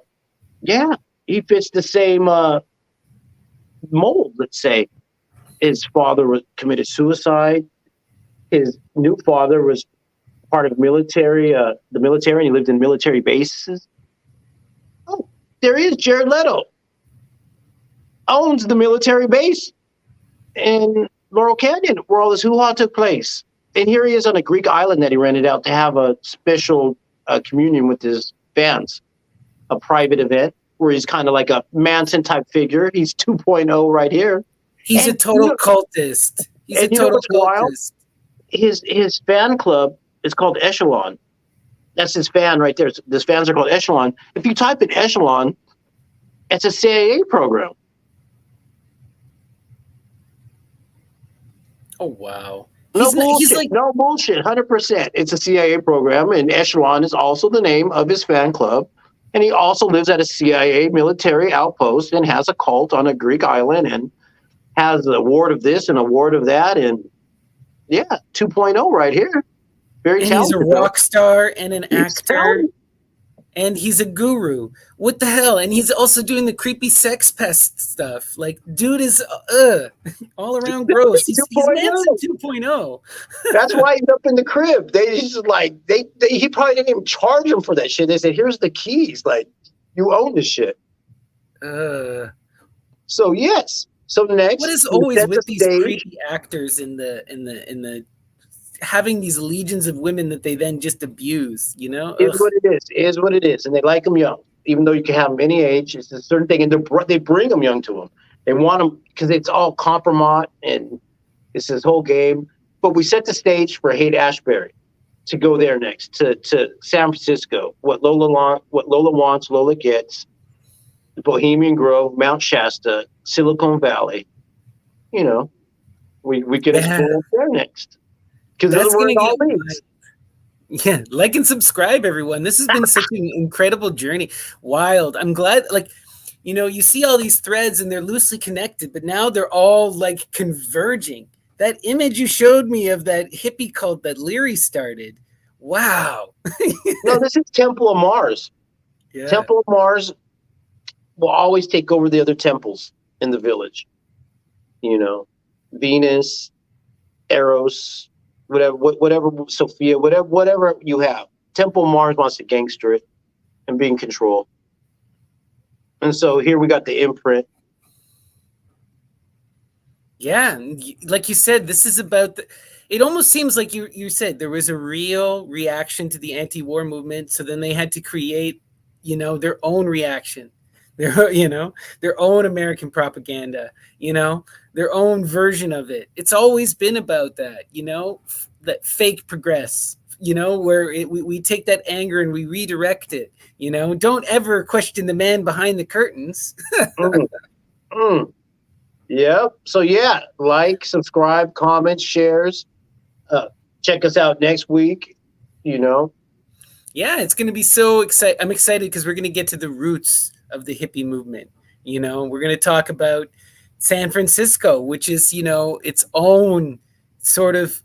he fits the same mold, let's say. His father committed suicide. His new father was part of the military, and he lived in military bases. Oh, there he is, Jared Leto. Owns the military base in Laurel Canyon, where all this hoo-ha took place. And here he is on a Greek island that he rented out to have a special communion with his fans, a private event where he's kind of like a Manson type figure. He's 2.0 right here. He's a total cultist. He's a total cultist. His fan club is called Echelon. That's his fan right there. His fans are called Echelon. If you type in Echelon, it's a CIA program. Oh, wow. No bullshit. No bullshit. 100%. It's a CIA program, and Echelon is also the name of his fan club. And he also lives at a CIA military outpost and has a cult on a Greek island and has an award of this and award of that. And 2.0 right here. Very talented. He's a rock star and an actor. And he's a guru. What the hell? And he's also doing the creepy sex pest stuff. Like, dude is all around gross. He's Manson 2.0. That's why he's up in the crib. They just like he probably didn't even charge him for that shit. They said, "Here's the keys. Like, you own this shit." So yes. So next, what is always with these creepy actors in the having these legions of women that they then just abuse, you know? Is what it is. And they like them young, even though you can have them any age. It's a certain thing. And they bring them young to them. They want them because it's all compromise and it's this whole game. But we set the stage for Haight-Ashbury to go there next, to San Francisco. What Lola wants, Lola gets. The Bohemian Grove, Mount Shasta, Silicon Valley. You know, we could explore there next. That's going to get like and subscribe, everyone. This has been such an incredible journey. Wild. I'm glad, you see all these threads and they're loosely connected, but now they're all like converging. That image you showed me of that hippie cult that Leary started. Wow. No, this is Temple of Mars. Yeah. Temple of Mars will always take over the other temples in the village. You know, Venus, Eros, whatever, Sophia, whatever you have. Temple Mars wants to gangster it and be in control. And so here we got the imprint. Yeah, like you said, this is about it almost seems like you said there was a real reaction to the anti-war movement, so then they had to create, their own reaction. Their own American propaganda, their own version of it. It's always been about that, that fake progress, where we take that anger and we redirect it, Don't ever question the man behind the curtains. Yep. So like, subscribe, comments, shares. Check us out next week, Yeah, it's going to be so exciting. I'm excited because we're going to get to the roots of the hippie movement. We're going to talk about San Francisco, which is, its own sort of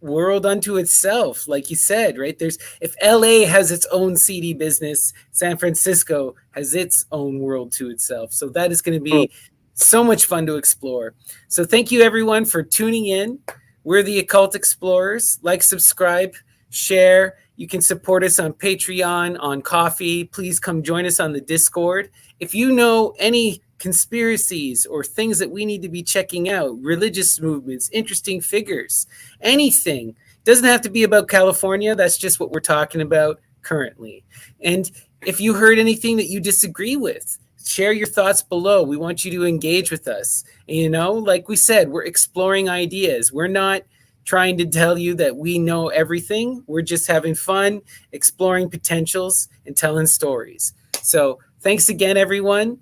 world unto itself. Like you said, right? If LA has its own seedy business, San Francisco has its own world to itself. So that is going to be so much fun to explore. So thank you everyone for tuning in. We're the Occult Explorers. Like, subscribe, share. You can support us on Patreon, on Coffee. Please come join us on the Discord. If you know any conspiracies or things that we need to be checking out, religious movements, interesting figures, anything, doesn't have to be about California. That's just what we're talking about currently. And if you heard anything that you disagree with, share your thoughts below. We want you to engage with us. And, you know, like we said, we're exploring ideas. We're not trying to tell you that we know everything. We're just having fun, exploring potentials, and telling stories. So thanks again, everyone.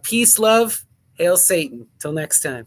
Peace, love, hail Satan. Till next time.